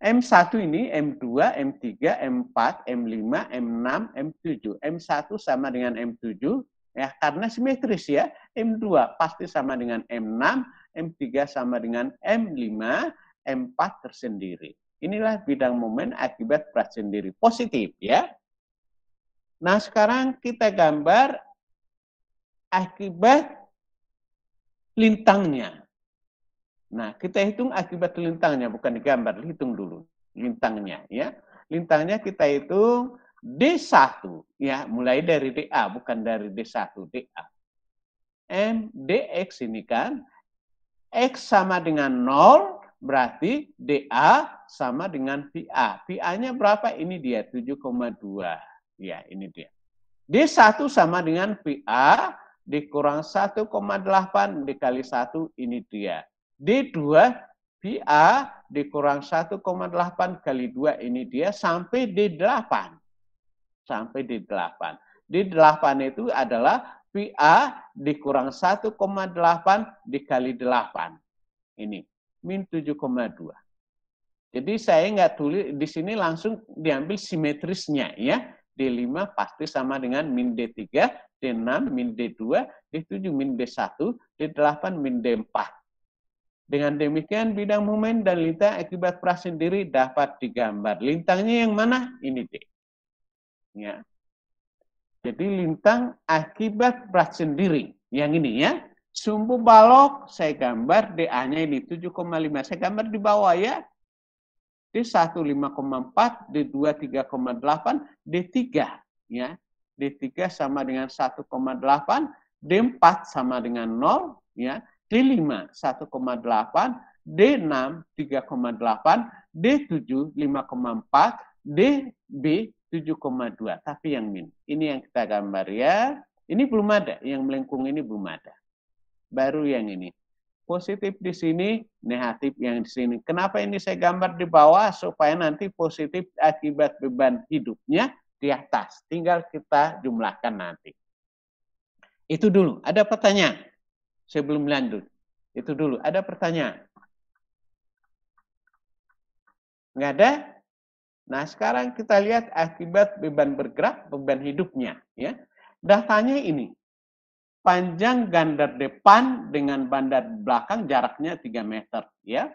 M1 ini, M2, M3, M4, M5, M6, M7. M1 sama dengan M7, ya karena simetris ya. M2 pasti sama dengan M6, M3 sama dengan M5, M4 tersendiri. Inilah bidang momen akibat berat sendiri. Positif ya. Nah sekarang kita gambar akibat lintangnya. Nah, kita hitung akibat lintangnya, bukan digambar, hitung dulu lintangnya ya. Lintangnya kita hitung D1 ya, mulai dari DA bukan dari D1, DA. M DX ini kan X sama dengan 0 berarti DA sama dengan VA. VA-nya berapa? Ini dia 7,2. Ya, ini dia. D1 sama dengan VA dikurang 1,8 dikali 1, ini dia. D2 VA dikurang 1,8 kali 2, ini dia, sampai D8. Sampai D8. D8 itu adalah VA dikurang 1,8 dikali 8. Ini, min 7,2. Jadi saya nggak tulis, di sini langsung diambil simetrisnya ya. D5 pasti sama dengan min D3, D6 min D2, D7 min D1, D8 min D4. Dengan demikian bidang momen dan lintang akibat berat sendiri dapat digambar. Lintangnya yang mana? Ini D. Ya. Jadi lintang akibat berat sendiri. Yang ini ya. Sumbu balok saya gambar DA-nya ini 7,5. Saya gambar di bawah ya. D1 5,4, D2 3,8, D3 ya. D3 sama dengan 1,8, D4 sama dengan 0 ya. D5 1,8, D6 3,8, D7 5,4, DB 7,2. Tapi yang min. Ini yang kita gambar ya. Ini belum ada, yang melengkung ini belum ada. Baru yang ini. Positif di sini, negatif yang di sini. Kenapa ini saya gambar di bawah? Supaya nanti positif akibat beban hidupnya di atas. Tinggal kita jumlahkan nanti. Itu dulu. Ada pertanyaan? Sebelum lanjut. Itu dulu. Ada pertanyaan? Nggak ada? Nah, sekarang kita lihat akibat beban bergerak, beban hidupnya. Ya. Datanya ini. Panjang gandar depan dengan bandar belakang jaraknya 3 meter. Ya.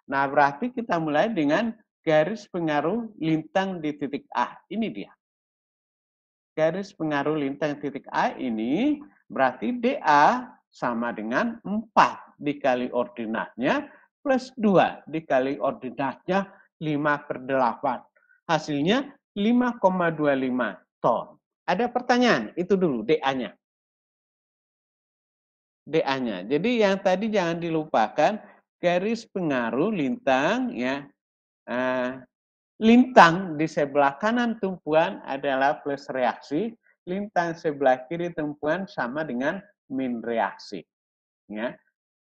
Nah, berarti kita mulai dengan garis pengaruh lintang di titik A. Ini dia. Garis pengaruh lintang titik A ini berarti DA sama dengan 4 dikali ordinatnya plus 2 dikali ordinatnya 5/8. Hasilnya 5,25 ton. Ada pertanyaan? Itu dulu DA-nya. DA-nya. Jadi yang tadi jangan dilupakan garis pengaruh lintang ya. Lintang di sebelah kanan tumpuan adalah plus reaksi, lintang sebelah kiri tumpuan sama dengan min reaksi. Ya.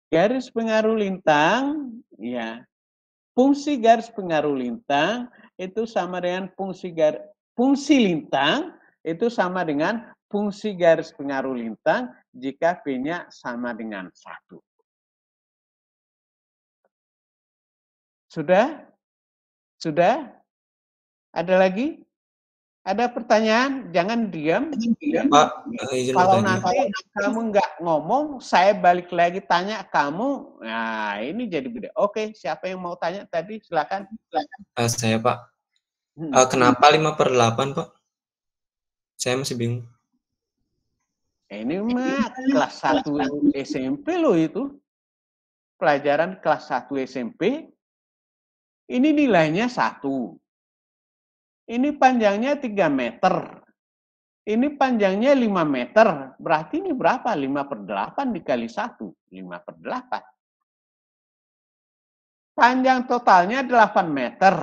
Garis pengaruh lintang ya. Fungsi garis pengaruh lintang itu sama dengan fungsi lintang itu sama dengan fungsi garis pengaruh lintang jika P-nya sama dengan 1. Sudah? Sudah? Ada lagi? Ada pertanyaan? Jangan diam. Pak, kalau nanti kamu nggak ngomong, saya balik lagi tanya kamu. Nah, ini jadi beda. Oke, siapa yang mau tanya tadi? Silakan. Saya, Pak. Kenapa 5/8, Pak? Saya masih bingung. Ini mah kelas 1 SMP loh itu. Pelajaran kelas 1 SMP. Ini nilainya 1. Ini panjangnya 3 meter. Ini panjangnya 5 meter. Berarti ini berapa? 5/8 dikali 1. 5/8. Panjang totalnya 8 meter.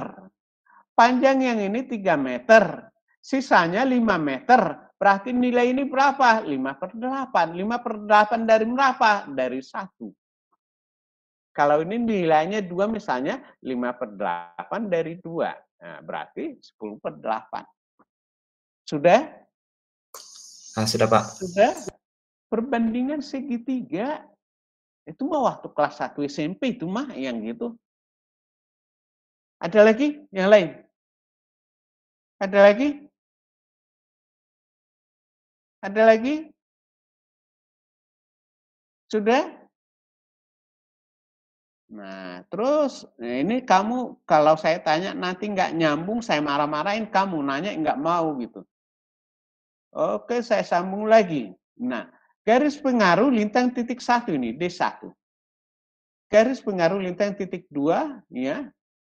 Panjang yang ini 3 meter. Sisanya 5 meter. Berarti nilai ini berapa? 5/8. 5/8 dari berapa? Dari 1. Kalau ini nilainya 2 misalnya 5/8 dari 2. Nah, berarti 10/8. Sudah? Nah, sudah Pak. Sudah? Perbandingan segitiga. Itu mah waktu kelas 1 SMP itu mah yang gitu. Ada lagi? Yang lain? Ada lagi? Ada lagi? Sudah? Nah, terus ini kamu kalau saya tanya nanti nggak nyambung, saya marah-marahin kamu, nanya nggak mau gitu. Oke, saya sambung lagi. Nah, garis pengaruh lintang titik 1 ini, D1. Garis pengaruh lintang titik 2, ya.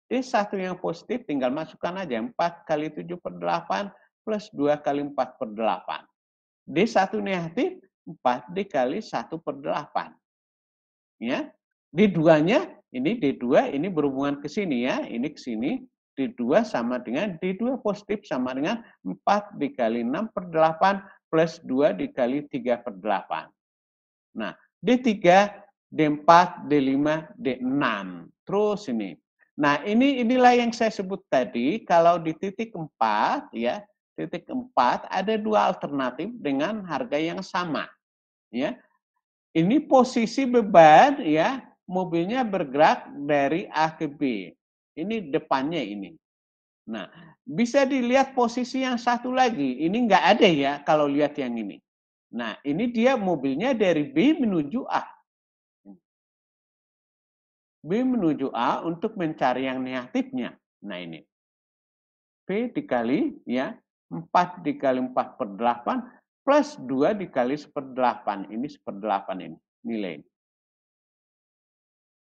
D1 yang positif tinggal masukkan aja 4 kali 7/8 plus 2 kali 4/8. D1 negatif 4 dikali 1/8. Ya. D2-nya ini D2 ini berhubungan ke sini ya, ini ke sini. D2 sama dengan D2 positif sama dengan 4 dikali 6/8 plus 2 dikali 3/8. Nah, D3, D4, D5, D6. Terus ini. Nah, inilah yang saya sebut tadi, kalau di titik 4 ya, titik 4 ada 2 alternatif dengan harga yang sama. Ya. Ini posisi beban ya, mobilnya bergerak dari A ke B. Ini depannya ini. Nah, bisa dilihat posisi yang satu lagi. Ini nggak ada ya kalau lihat yang ini. Nah, ini dia mobilnya dari B menuju A. B menuju A untuk mencari yang negatifnya. Nah, ini. B dikali ya, 4 dikali 4/8 plus 2 dikali 1/8. Ini 1/8 ini nilai.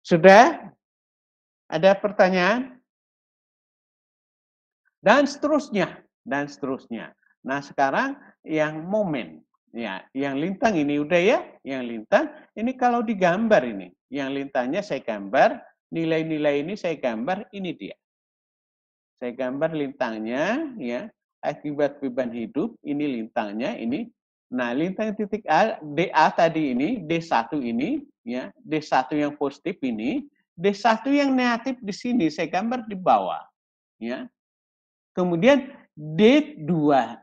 Sudah? Ada pertanyaan? Dan seterusnya, dan seterusnya. Nah, sekarang yang momen, ya, yang lintang ini udah ya, yang lintang ini kalau digambar ini, yang lintangnya saya gambar, nilai-nilai ini saya gambar, ini dia. Saya gambar lintangnya, ya, akibat beban hidup, ini lintangnya, ini. Nah, lintang titik A, DA tadi ini, D1 ini, ya, D1 yang positif ini, D1 yang negatif di sini, saya gambar di bawah. Ya. Kemudian D2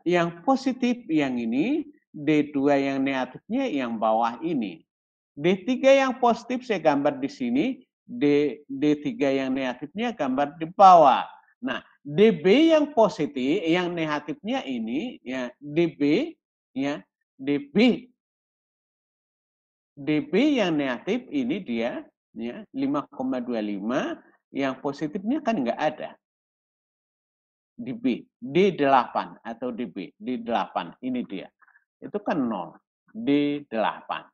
yang positif yang ini, D2 yang negatifnya yang bawah ini. D3 yang positif saya gambar di sini, D3 yang negatifnya gambar di bawah. Nah, DB yang positif, yang negatifnya ini, ya DB, ya DB yang negatif ini dia ya 5,25, yang positifnya kan nggak ada. DB, D8 atau DB, D8 ini dia. Itu kan 0, D8.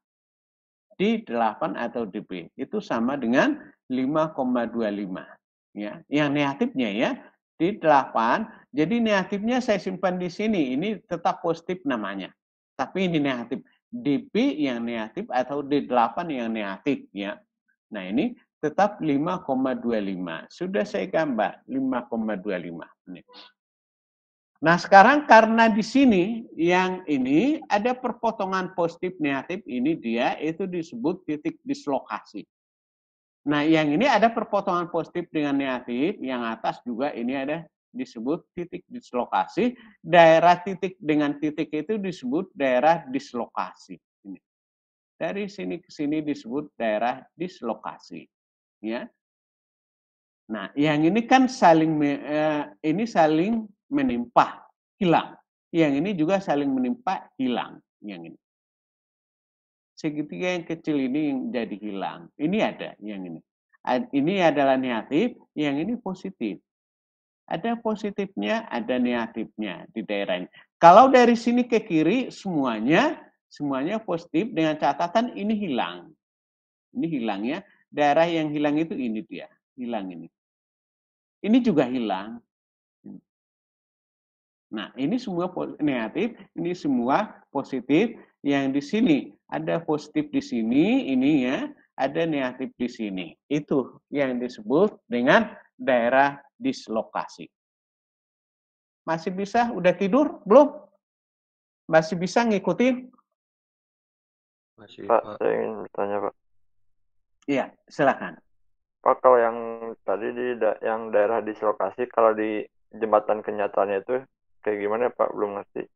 D8 atau DB itu sama dengan 5,25 ya. Yang negatifnya ya D8. Jadi negatifnya saya simpan di sini, ini tetap positif namanya. Tapi ini negatif. DB yang negatif atau D8 yang negatif ya. Nah, ini tetap 5,25. Sudah saya gambar 5,25. Nah, sekarang karena di sini yang ini ada perpotongan positif negatif, ini dia itu disebut titik dislokasi. Nah, yang ini ada perpotongan positif dengan negatif, yang atas juga ini ada disebut titik dislokasi. Daerah titik dengan titik itu disebut daerah dislokasi. Ini. Dari sini ke sini disebut daerah dislokasi. Ya. Nah, yang ini kan saling menimpa, hilang. Yang ini juga saling menimpa, hilang. Yang ini. Segitiga yang kecil ini yang jadi hilang. Ini ada yang ini. Ini adalah negatif, yang ini positif. Ada positifnya, ada negatifnya di daerah ini. Kalau dari sini ke kiri semuanya Semuanya positif dengan catatan ini hilang. Ini hilang ya. Daerah yang hilang itu ini dia. Hilang ini. Ini juga hilang. Nah, ini semua negatif, ini semua positif. Yang di sini ada positif di sini, ini ya, ada negatif di sini. Itu yang disebut dengan daerah dislokasi. Masih bisa? Udah tidur? Belum? Masih bisa ngikutin? Masih, Pak, Pak. saya ingin bertanya, Pak. Iya, silakan. Pak, kalau yang tadi yang daerah dislokasi, kalau di jembatan kenyataannya itu kayak gimana, Pak? Belum ngerti.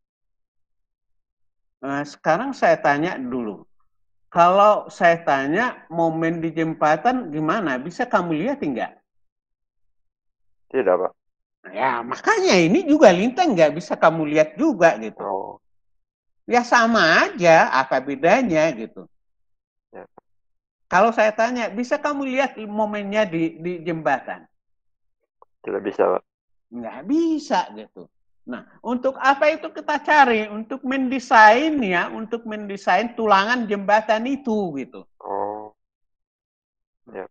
Nah, sekarang saya tanya dulu. Kalau saya tanya momen di jembatan gimana? Bisa kamu lihat enggak? Tidak, Pak. Ya, makanya ini juga lintang nggak bisa kamu lihat juga gitu. Oh, Ya sama aja, apa bedanya gitu. ya. Kalau saya tanya, bisa kamu lihat momennya di jembatan? Tidak bisa, Pak. Nggak bisa gitu. Nah, untuk apa itu kita cari? Untuk mendesain ya, untuk mendesain tulangan jembatan itu gitu. Oh, ya.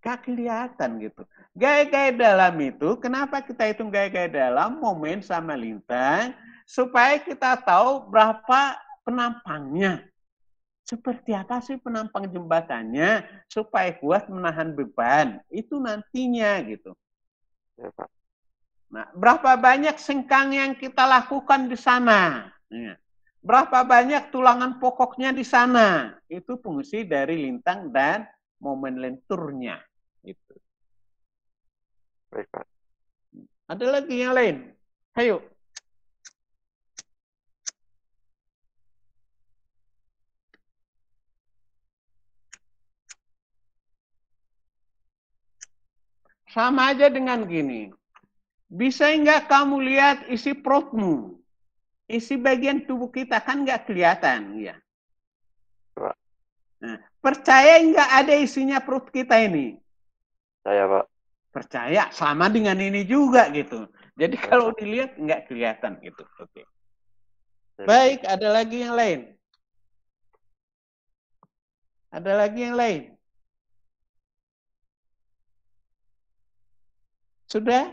Gak kelihatan gitu. Gaya-gaya dalam itu, kenapa kita hitung gaya-gaya dalam, momen sama lintang, supaya kita tahu berapa penampangnya. Seperti apa sih penampang jembatannya, supaya kuat menahan beban. Itu nantinya gitu. Ya, Pak. Nah, berapa banyak sengkang yang kita lakukan di sana. Ya. Berapa banyak tulangan pokoknya di sana. Itu fungsi dari lintang dan momen lenturnya. Itu. Baik, Pak. Ada lagi yang lain? Ayo. Sama aja dengan gini. Bisa nggak kamu lihat isi perutmu? Isi bagian tubuh kita kan nggak kelihatan, ya. Pak. Nah, percaya nggak ada isinya perut kita ini? Saya, Pak. Percaya, sama dengan ini juga gitu. Jadi Ya, kalau Pak. dilihat nggak kelihatan gitu. Oke. Ya, Baik, ada lagi yang lain? Ada lagi yang lain? Sudah?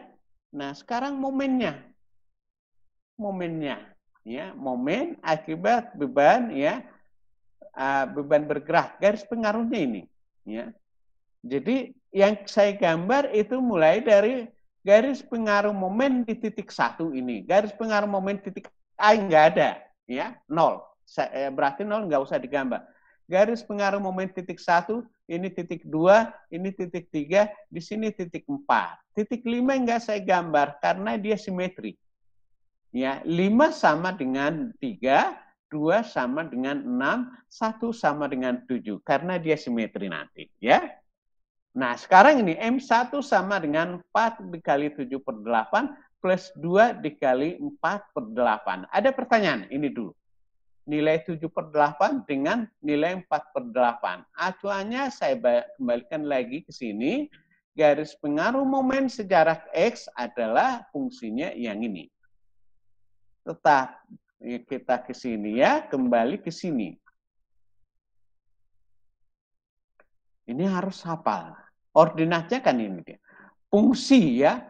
Nah, sekarang momennya. Momennya, ya, momen akibat beban, ya, beban bergerak, garis pengaruhnya ini, ya. Jadi yang saya gambar itu mulai dari garis pengaruh momen di titik 1 ini. Garis pengaruh momen titik A nggak ada, ya, 0. Berarti 0 nggak usah digambar. Garis pengaruh momen titik 1, ini titik 2, ini titik 3, di sini titik 4. Titik 5 nggak saya gambar karena dia simetri. Ya, 5 sama dengan 3, 2 sama dengan 6, 1 sama dengan 7 karena dia simetri nanti, ya. Nah, sekarang ini M1 sama dengan 4 dikali 7/8 plus 2 dikali 4/8. Ada pertanyaan ini dulu. Nilai 7/8 dengan nilai 4/8. Acuannya saya kembalikan lagi ke sini. Garis pengaruh momen sejarak X adalah fungsinya yang ini. Tetap kita ke sini ya, kembali ke sini. Ini harus hafal. Ordinatnya kan ini dia. Fungsi ya.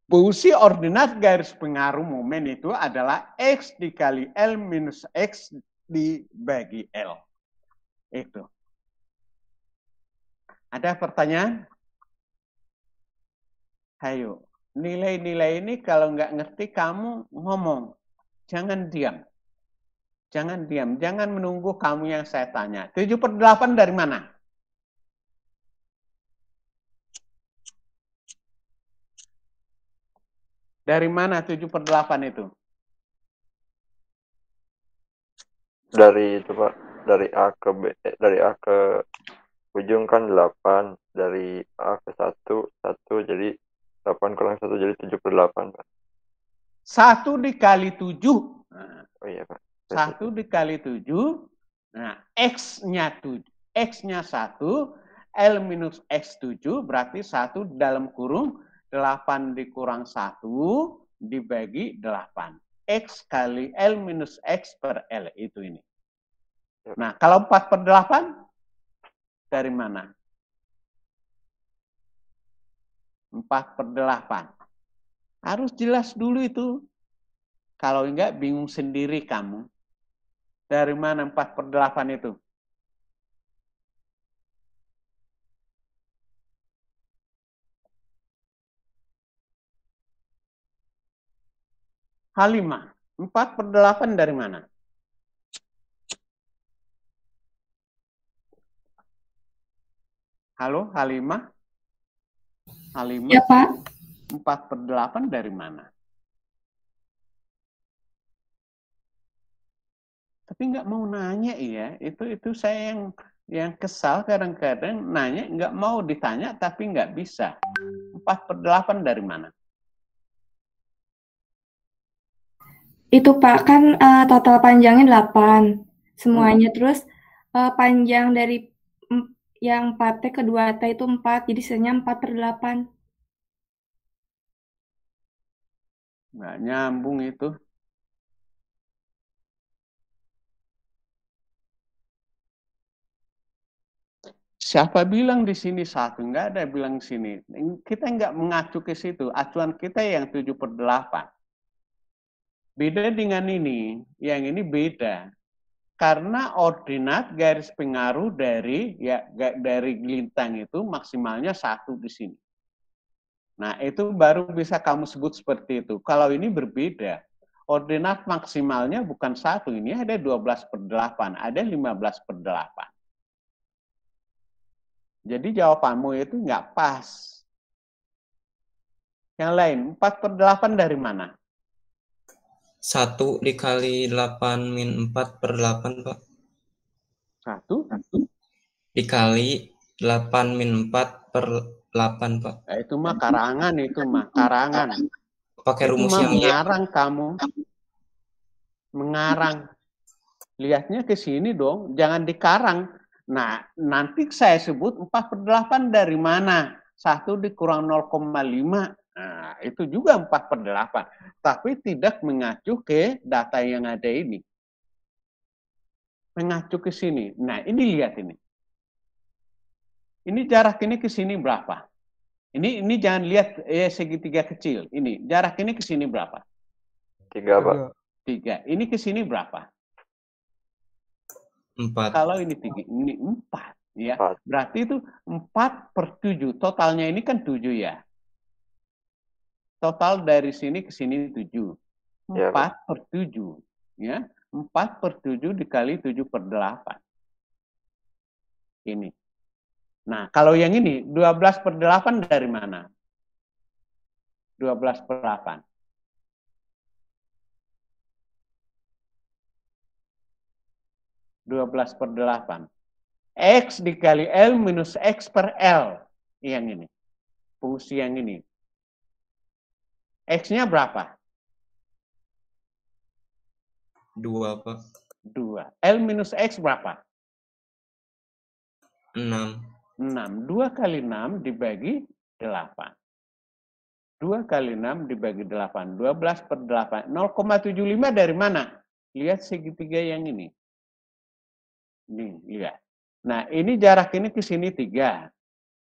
Fungsi ordinat garis pengaruh momen itu adalah X dikali L minus X dibagi L. Itu. Ada pertanyaan? Ayo. Nilai-nilai ini kalau nggak ngerti kamu ngomong. Jangan diam. Jangan diam. Jangan menunggu kamu yang saya tanya. 7/8 dari mana? Dari mana 7/8 itu? Dari itu, Pak. Dari A ke B, dari A ke ujung kan 8. Dari A ke 1, 1 jadi 8 kurang 1 jadi 7/8, Pak. 1 dikali 7. Nah, oh iya, Pak. 1 dikali 7. Nah, X-nya 7. X-nya 1. L minus X 7 berarti 1 dalam kurung 8 dikurang 1 dibagi 8. X kali L minus X per L. Itu ini. Nah, kalau 4/8 dari mana? 4/8. Harus jelas dulu itu. Kalau enggak, bingung sendiri kamu. Dari mana 4/8 itu? Halimah, 4/8 dari mana? Halo, Halimah? Halimah? Ya, Pak. 4/8 dari mana? Tapi nggak mau nanya ya. Itu saya yang kesal kadang-kadang nanya, nggak mau ditanya tapi nggak bisa. 4/8 dari mana? Itu Pak, kan total panjangnya 8 semuanya. Terus panjang dari yang 4T ke 2T itu 4, jadi sisanya 4/8. Nggak nyambung itu. Siapa bilang di sini 1? Nggak ada bilang sini. Kita nggak mengacu ke situ. Acuan kita yang 7/8. Beda dengan ini. Yang ini beda. Karena ordinat garis pengaruh dari lintang itu maksimalnya 1 di sini. Nah, itu baru bisa kamu sebut seperti itu. Kalau ini berbeda. Ordinat maksimalnya bukan 1. Ini ada 12/8. Ada 15/8. Jadi jawabanmu itu nggak pas. Yang lain, 4/8 dari mana? 1 dikali 8 min 4/8, Pak. 1 dikali 8 min 4/8, Pak. Itu mah karangan, karangan. Pakai rumus itu mah yang mengarang kamu. Mengarang. Lihatnya ke sini dong, jangan dikarang. Nah, nanti saya sebut 4/8 dari mana? 1 dikurang 0,5. Nah, itu juga 4/8. Tapi tidak mengacu ke data yang ada ini. Mengacu ke sini. Nah, ini lihat ini. Ini jarak ini ke sini berapa? Ini jangan lihat segitiga kecil. Ini jarak ini ke sini berapa? 3, Pak. 3. Ini ke sini berapa? 4. Kalau ini 3, ini 4. Ya. 4. Berarti itu 4/7. Totalnya ini kan 7 ya. Total dari sini ke sini 7. 4/7. Ya. 4/7 dikali 7/8. Ini. Nah, kalau yang ini 12/8 dari mana? 12/8. 12/8. X dikali L minus X per L. Yang ini. Fungsi yang ini. X-nya berapa? 2, Pak. 2. L minus X berapa? 6. 6. 2 kali 6 dibagi 8. 2 kali 6 dibagi 8. 12/8. 0,75 dari mana? Lihat segitiga yang ini. Nih, lihat. Nah, ini jarak ini ke sini 3.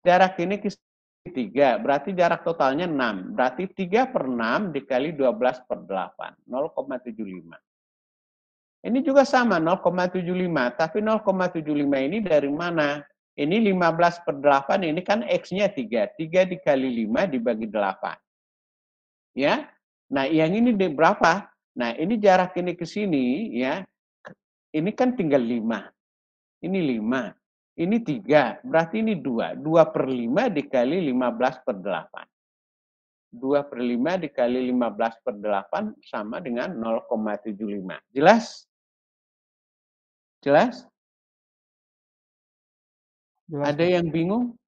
Jarak ini ke sini 3. Berarti jarak totalnya 6. Berarti 3/6 dikali 12/8. 0,75. Ini juga sama, 0,75. Tapi 0,75 ini dari mana? Ini 15/8, ini kan X-nya 3. 3 dikali 5 dibagi 8. Ya. Nah, yang ini berapa? Nah, ini jarak ini ke sini, ya. Ini kan tinggal 5. Ini 5. Ini 3. Berarti ini 2. 2/5 dikali 15/8. 2/5 dikali 15/8 sama dengan 0,75. Jelas? Jelas? Ada yang bingung?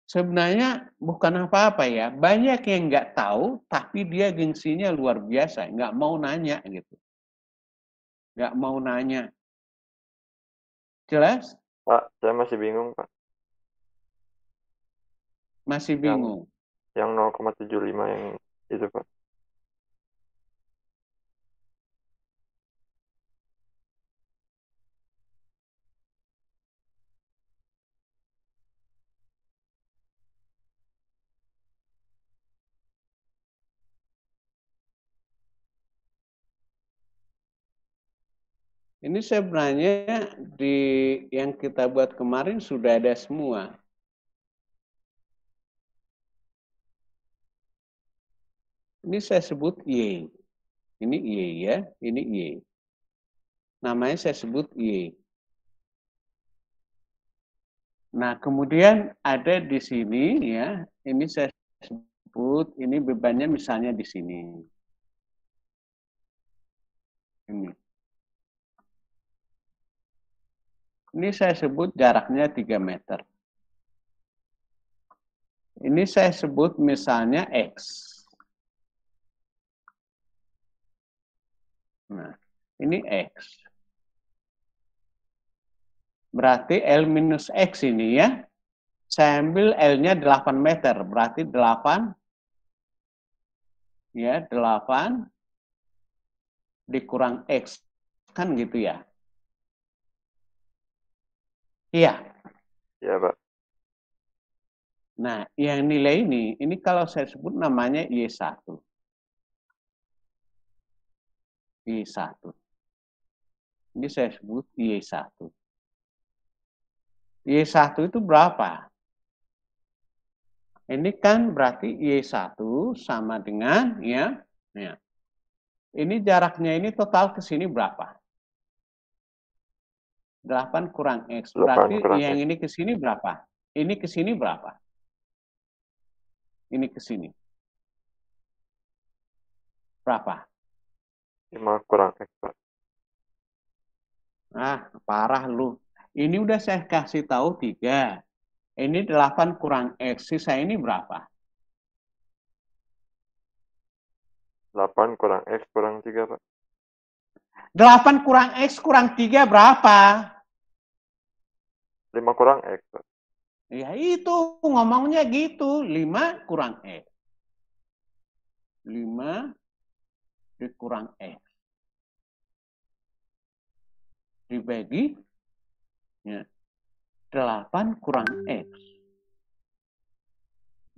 Sebenarnya bukan apa-apa ya. Banyak yang nggak tahu, tapi dia gengsinya luar biasa. Nggak mau nanya gitu. Nggak mau nanya. Jelas? Pak, saya masih bingung, Pak. Masih bingung. Yang 0,75 yang itu, Pak. Ini sebenarnya di yang kita buat kemarin sudah ada semua. Ini saya sebut Y. Ini Y ya, ini Y. Namanya saya sebut Y. Nah, kemudian ada di sini ya, ini saya sebut, ini bebannya misalnya di sini. Ini saya sebut jaraknya 3 meter. Ini saya sebut misalnya X. Nah, ini X. Berarti L minus X ini ya. Saya ambil L-nya 8 meter. Berarti 8. Ya, 8 dikurang X. Kan gitu ya. Iya. Iya, Pak. Nah, yang nilai ini kalau saya sebut namanya Y1. Y1. Ini saya sebut Y1. Y1 itu berapa? Ini kan berarti Y1 sama dengan ya. Ini jaraknya ini total ke sini berapa? 8 kurang X. Berarti yang ini ke sini berapa? Ini ke sini berapa? Ini ke sini. Berapa? 5 kurang X, Pak. Ah, parah lu. Ini udah saya kasih tahu 3. Ini 8 kurang X. Sisa ini berapa? 8 kurang X kurang 3, Pak. 8 kurang X kurang 3 berapa? 5 kurang X, Pak. Ya itu ngomongnya gitu. 5 kurang X. 5 dikurang X. Dibagi ya, 8 kurang X.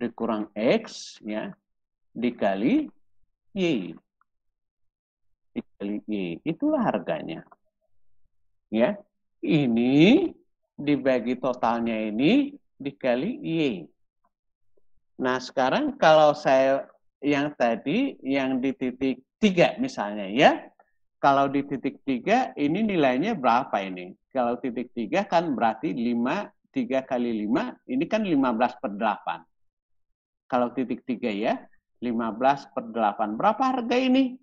Dikurang X ya, dikali Y. Dikali Y. Itulah harganya. Ya. Ini dibagi totalnya ini dikali Y. Nah, sekarang kalau saya yang tadi yang di titik 3 misalnya ya. Kalau di titik 3 ini nilainya berapa ini? Kalau titik 3 kan berarti 5, 3 kali 5, ini kan 15/8. Kalau titik 3 ya, 15/8. Berapa harga ini?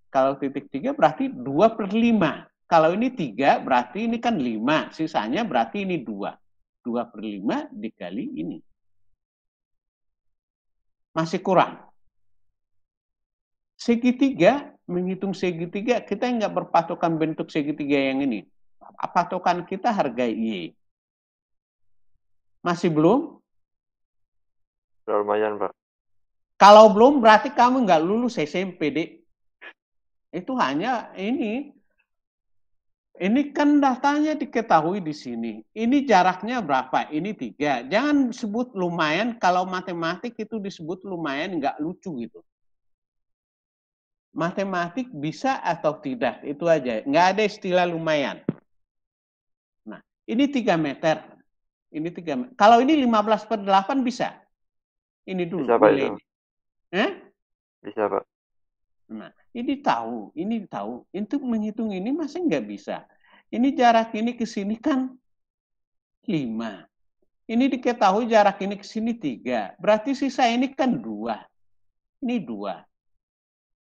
Kalau titik 3 berarti 2/5. Kalau ini 3 berarti ini kan 5, sisanya berarti ini 2. 2/5 dikali ini. Masih kurang. Segitiga, menghitung segitiga, kita nggak berpatokan bentuk segitiga yang ini. Patokan kita harga Y. Masih belum? Sudah lumayan, Pak. Kalau belum, berarti kamu nggak lulus SMP, Dek. Itu hanya ini. Ini kan datanya diketahui di sini. Ini jaraknya berapa? Ini 3. Jangan sebut lumayan. Kalau matematik itu disebut lumayan, nggak lucu gitu. Matematik bisa atau tidak, itu aja. Nggak ada istilah lumayan. Nah, ini 3 meter. Ini 3 meter. Kalau ini 15/8 bisa? Ini dulu. Bisa, Pak, itu. Bisa, Pak. Nah, ini tahu. Untuk menghitung ini masih nggak bisa. Ini jarak ini ke sini kan 5. Ini diketahui jarak ini ke sini 3. Berarti sisa ini kan 2. Ini 2.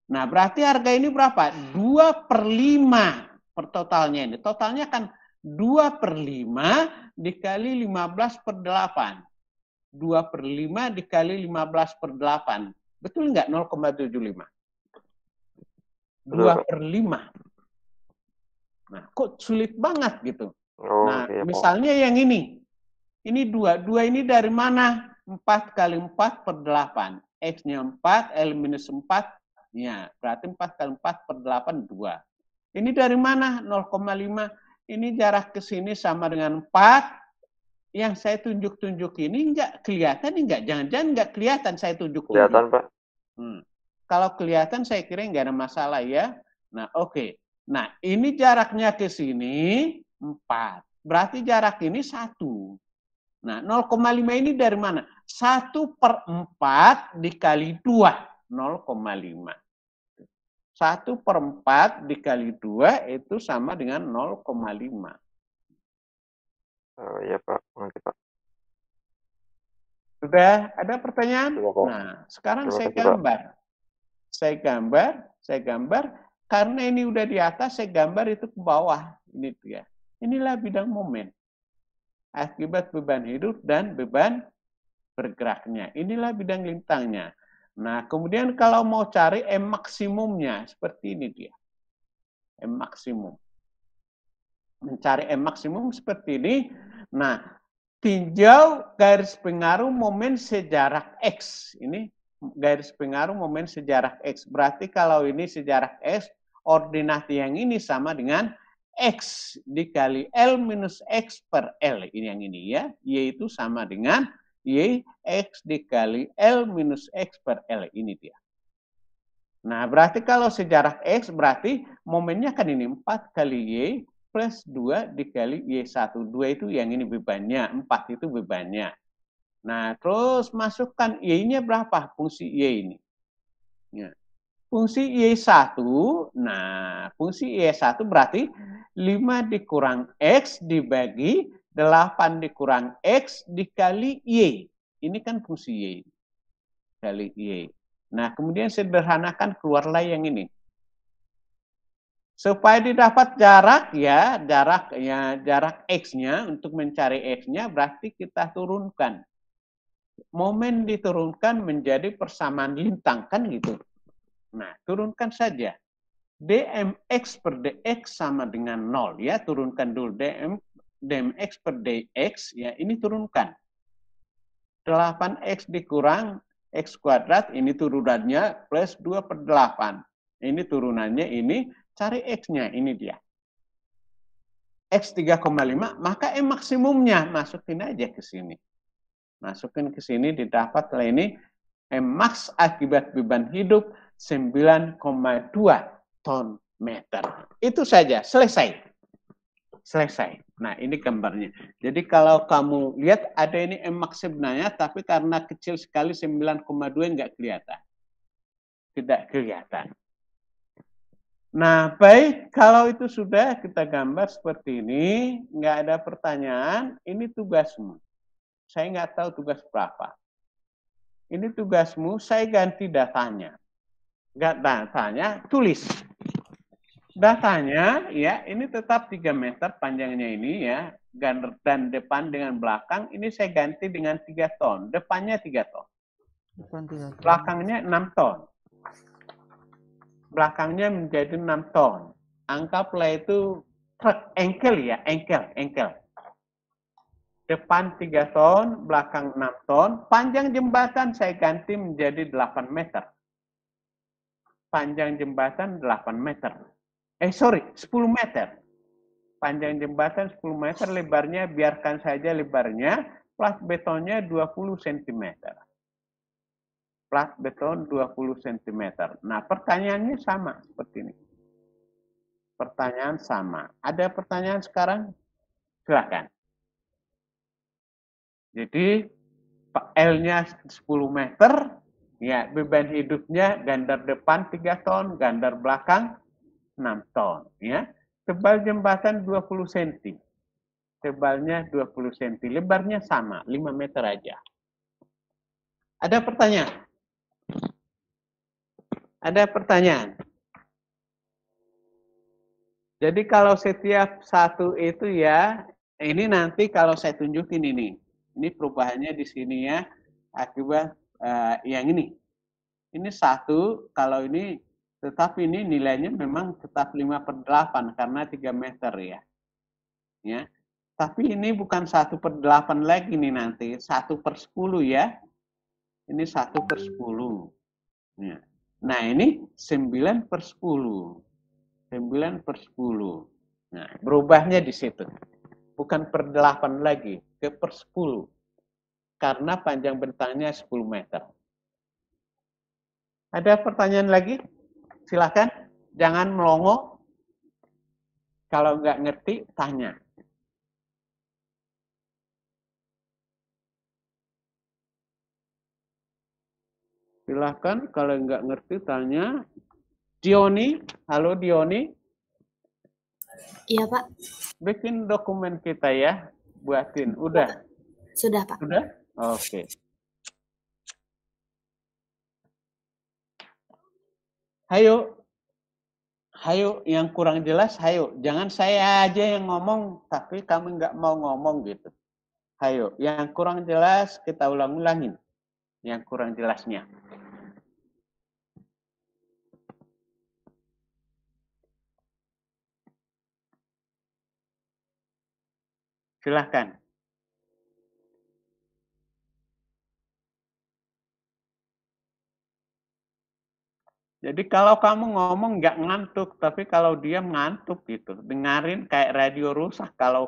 Nah, berarti harga ini berapa? 2/5 per totalnya ini. Totalnya kan 2/5 dikali 15/8. 2/5 dikali 15/8. Betul nggak 0,75? 2/5. Nah, kok sulit banget gitu. Nah, misalnya yang ini. Ini 2. 2 ini dari mana? 4 kali 4/8. X-nya 4, L minus 4. Ya, berarti 4 kali 4/8, 2. Ini dari mana? 0,5. Ini jarak ke sini sama dengan 4. Yang saya tunjuk-tunjuk ini enggak kelihatan, enggak? Jangan-jangan enggak kelihatan saya tunjuk-tunjuk. Kelihatan, Pak. Kalau kelihatan saya kira enggak ada masalah ya. Nah, oke. Nah, ini jaraknya ke sini 4. Berarti jarak ini 1. Nah, 0,5 ini dari mana? 1/4 dikali 2. 0,5. 1/4 dikali 2 itu sama dengan 0,5. Iya Pak, mengerti Pak. Sudah ada pertanyaan? Terima kasih. Nah, sekarang Terima saya kasih, Pak. gambar. Saya gambar, karena ini udah di atas, saya gambar itu ke bawah. Ini dia. Inilah bidang momen. Akibat beban hidup dan beban bergeraknya. Inilah bidang lintangnya. Nah, kemudian kalau mau cari M maksimumnya, seperti ini dia. M maksimum. Mencari M maksimum seperti ini. Nah, tinjau garis pengaruh momen sejarak X. Ini garis pengaruh momen sejarak X. Berarti kalau ini sejarak X, ordinat yang ini sama dengan X dikali L minus X per L. Ini yang ini ya. Y itu sama dengan Y X dikali L minus X per L. Ini dia. Nah, berarti kalau sejarak X, berarti momennya kan ini 4 kali Y plus 2 dikali Y1. 2 itu yang ini bebannya, 4 itu bebannya. Nah, terus masukkan Y-nya berapa? Fungsi Y ini. Ya. Fungsi Y1, nah fungsi Y1 berarti 5 dikurang X dibagi 8 dikurang X dikali Y. Ini kan fungsi Y. Kali Y. Nah, kemudian sederhanakan keluarlah yang ini. Supaya didapat jarak ya, jarak X-nya, untuk mencari X-nya berarti kita turunkan. Momen diturunkan menjadi persamaan lintang, kan gitu. Nah, turunkan saja. dmx per dx sama dengan 0 ya, turunkan dulu dmx per dx ya, ini turunkan. 8x dikurang x kuadrat, ini turunannya plus 2/8. Ini turunannya, ini cari x-nya, ini dia. X 3,5, maka M maksimumnya masukin aja ke sini. Masukin ke sini, didapatlah ini M max akibat beban hidup 9,2 ton meter. Itu saja, selesai. Selesai. Nah, ini gambarnya. Jadi kalau kamu lihat ada ini M max sebenarnya, tapi karena kecil sekali 9,2 nggak kelihatan. Tidak kelihatan. Nah, baik, kalau itu sudah kita gambar seperti ini, nggak ada pertanyaan, ini tugasmu. Saya nggak tahu tugas berapa. Ini tugasmu, saya ganti datanya. Nggak datanya, tulis. Datanya, ya, ini tetap 3 meter panjangnya ini, ya, dan depan dengan belakang, ini saya ganti dengan 3 ton. Depannya 3 ton. Belakangnya 6 ton. Belakangnya menjadi 6 ton. Anggaplah itu truk, engkel ya, engkel. Depan 3 ton, belakang 6 ton. Panjang jembatan saya ganti menjadi 8 meter. Panjang jembatan 8 meter. 10 meter. Panjang jembatan 10 meter, lebarnya biarkan saja lebarnya, plat betonnya 20 cm. Plat beton 20 cm. Nah, pertanyaannya sama seperti ini. Pertanyaan sama. Ada pertanyaan sekarang? Silakan. Jadi, L-nya 10 meter, ya, beban hidupnya gandar depan 3 ton, gandar belakang 6 ton. Ya. Tebal jembatan 20 cm. Tebalnya 20 cm. Lebarnya sama, 5 meter aja. Ada pertanyaan? Ada pertanyaan? Jadi kalau setiap satu itu ya, ini nanti kalau saya tunjukin ini perubahannya di sini ya, akibat yang ini. Ini 1, kalau ini, tetapi ini nilainya memang tetap 5/8 karena 3 meter ya. Ya. Tapi ini bukan 1/8 lagi nih nanti, 1/10 ya. Ini 1/10. Ya. Nah, ini 9/10. 9/10. Nah, berubahnya di situ. Bukan per 8 lagi, ke per 10. Karena panjang bentangnya 10 meter. Ada pertanyaan lagi? Silakan. Jangan melongo. Kalau nggak ngerti, tanya. Silahkan kalau nggak ngerti, tanya. Dioni, halo Dioni. Iya, Pak. Bikin dokumen kita ya, buatin. Udah? Sudah, Pak. Sudah? Oke. Hayo. Hayo, yang kurang jelas, hayo. Jangan saya aja yang ngomong, tapi kamu nggak mau ngomong gitu. Hayo, yang kurang jelas kita ulang-ulangin. Yang kurang jelasnya. Silahkan. Jadi kalau kamu ngomong nggak ngantuk, tapi kalau dia ngantuk gitu, dengarin kayak radio rusak kalau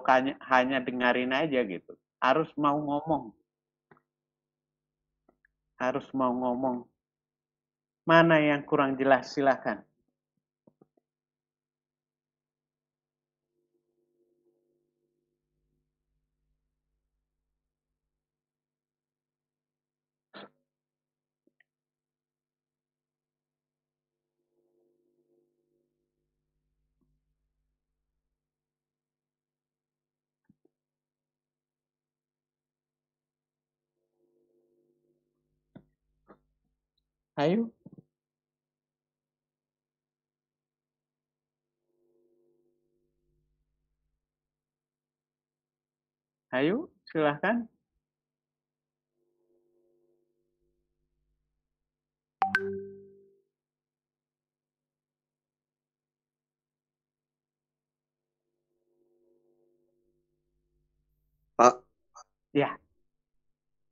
hanya dengarin aja gitu. Harus mau ngomong. Harus mau ngomong. Mana yang kurang jelas? Silahkan. Ayo. Ayo, silahkan. Pak. Ya.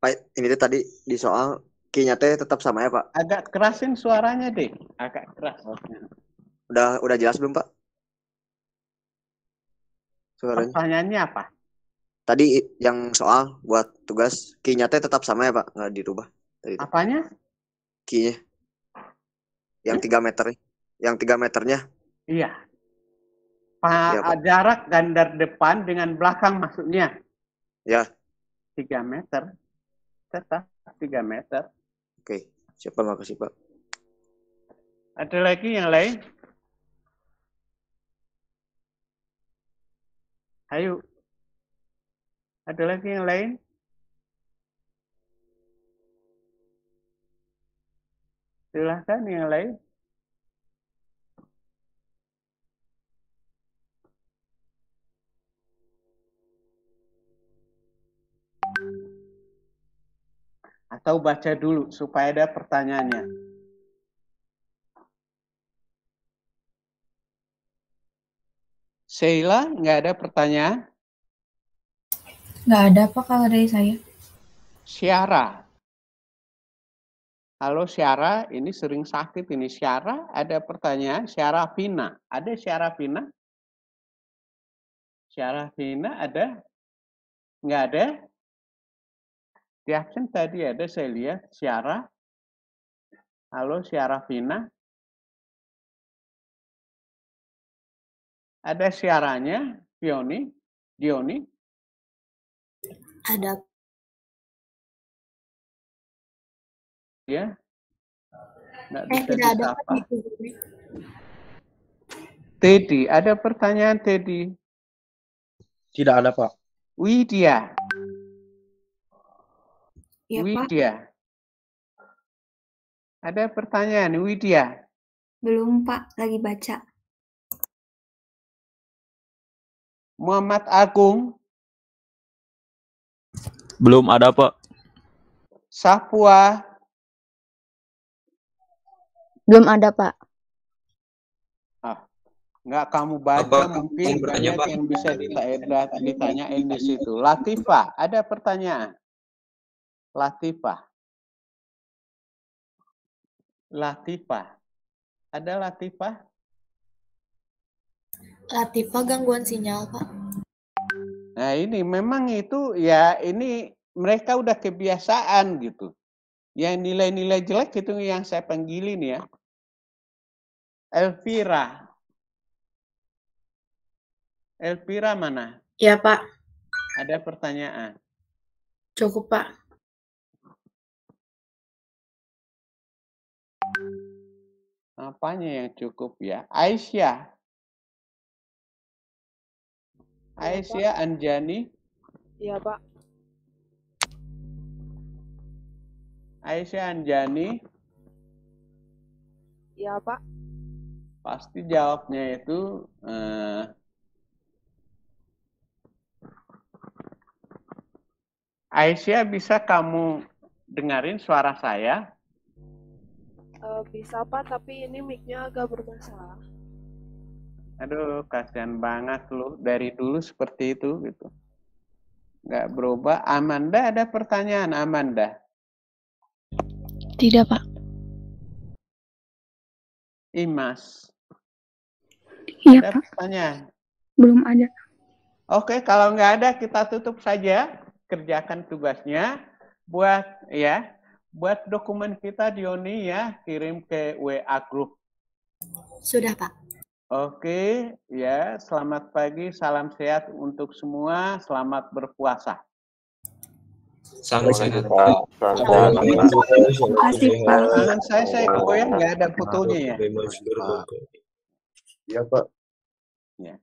Pak, ini tuh tadi di soal Q-nya tetap sama ya, Pak? Agak kerasin suaranya deh. Agak keras. Udah jelas belum, Pak? Suaranya. Pertanyaannya apa? Tadi yang soal buat tugas Q-nya tetap sama ya, Pak? Nggak dirubah. Tadi apanya? Q-nya. Yang 3 meter. Yang 3 meternya. Iya. Jarak gandar depan dengan belakang maksudnya. Ya. 3 meter. Tetap 3 meter. Oke. Siap, Pak. Makasih, Pak. Ada lagi yang lain? Ayo. Ada lagi yang lain? Silahkan yang lain. Atau baca dulu supaya ada pertanyaannya. Sheila, nggak ada pertanyaan? Nggak ada, Pak, kalau dari saya. Syara. Halo Syara, ini sering sakit ini. Syara, ada pertanyaan? Syara Vina. Ada Syara Vina? Syara Vina ada? Nggak ada? Di absen tadi ada, saya lihat. Syara. Halo Syara Vina. Ada Syaranya? Dioni? Ada. Ya. Tidak ada. Teddy, ada pertanyaan Teddy? Tidak ada, Pak. Widya. Ya, Widya. Pak. Ada pertanyaan Widya? Belum, Pak, lagi baca. Muhammad Agung? Belum ada, Pak. Sapua? Belum ada, Pak. Nggak kamu baca, mungkin banyak yang bisa ditanyain di situ. Latifah, ada pertanyaan? Latifah. Ada Latifah? Latifah gangguan sinyal, Pak. Nah ini memang itu ya, ini mereka udah kebiasaan gitu. Yang nilai-nilai jelek itu yang saya panggilin ya. Elvira. Elvira mana? Ya, Pak. Ada pertanyaan? Cukup, Pak. Apanya yang cukup ya? Aisyah. Aisyah Anjani. Iya, Pak. Aisyah Anjani. Iya, Pak. Pasti jawabnya itu Aisyah, bisa kamu dengerin suara saya? Bisa, Pak, tapi ini mic-nya agak bermasalah. Aduh, kasihan banget lu. Dari dulu seperti itu gitu. Nggak berubah. Amanda, ada pertanyaan, Amanda? Tidak, Pak. Imas. Iya, Ada Pak. pertanyaan? Belum ada. Oke, kalau nggak ada kita tutup saja. Kerjakan tugasnya. Buat dokumen kita, Dioni ya, kirim ke WA group. Sudah, Pak. Oke, ya, selamat pagi, salam sehat untuk semua, selamat berpuasa. Salam sehat. Terima kasih, Pak. Tangan saya goyang, nggak ada fotonya ya. Iya, Pak. Ya.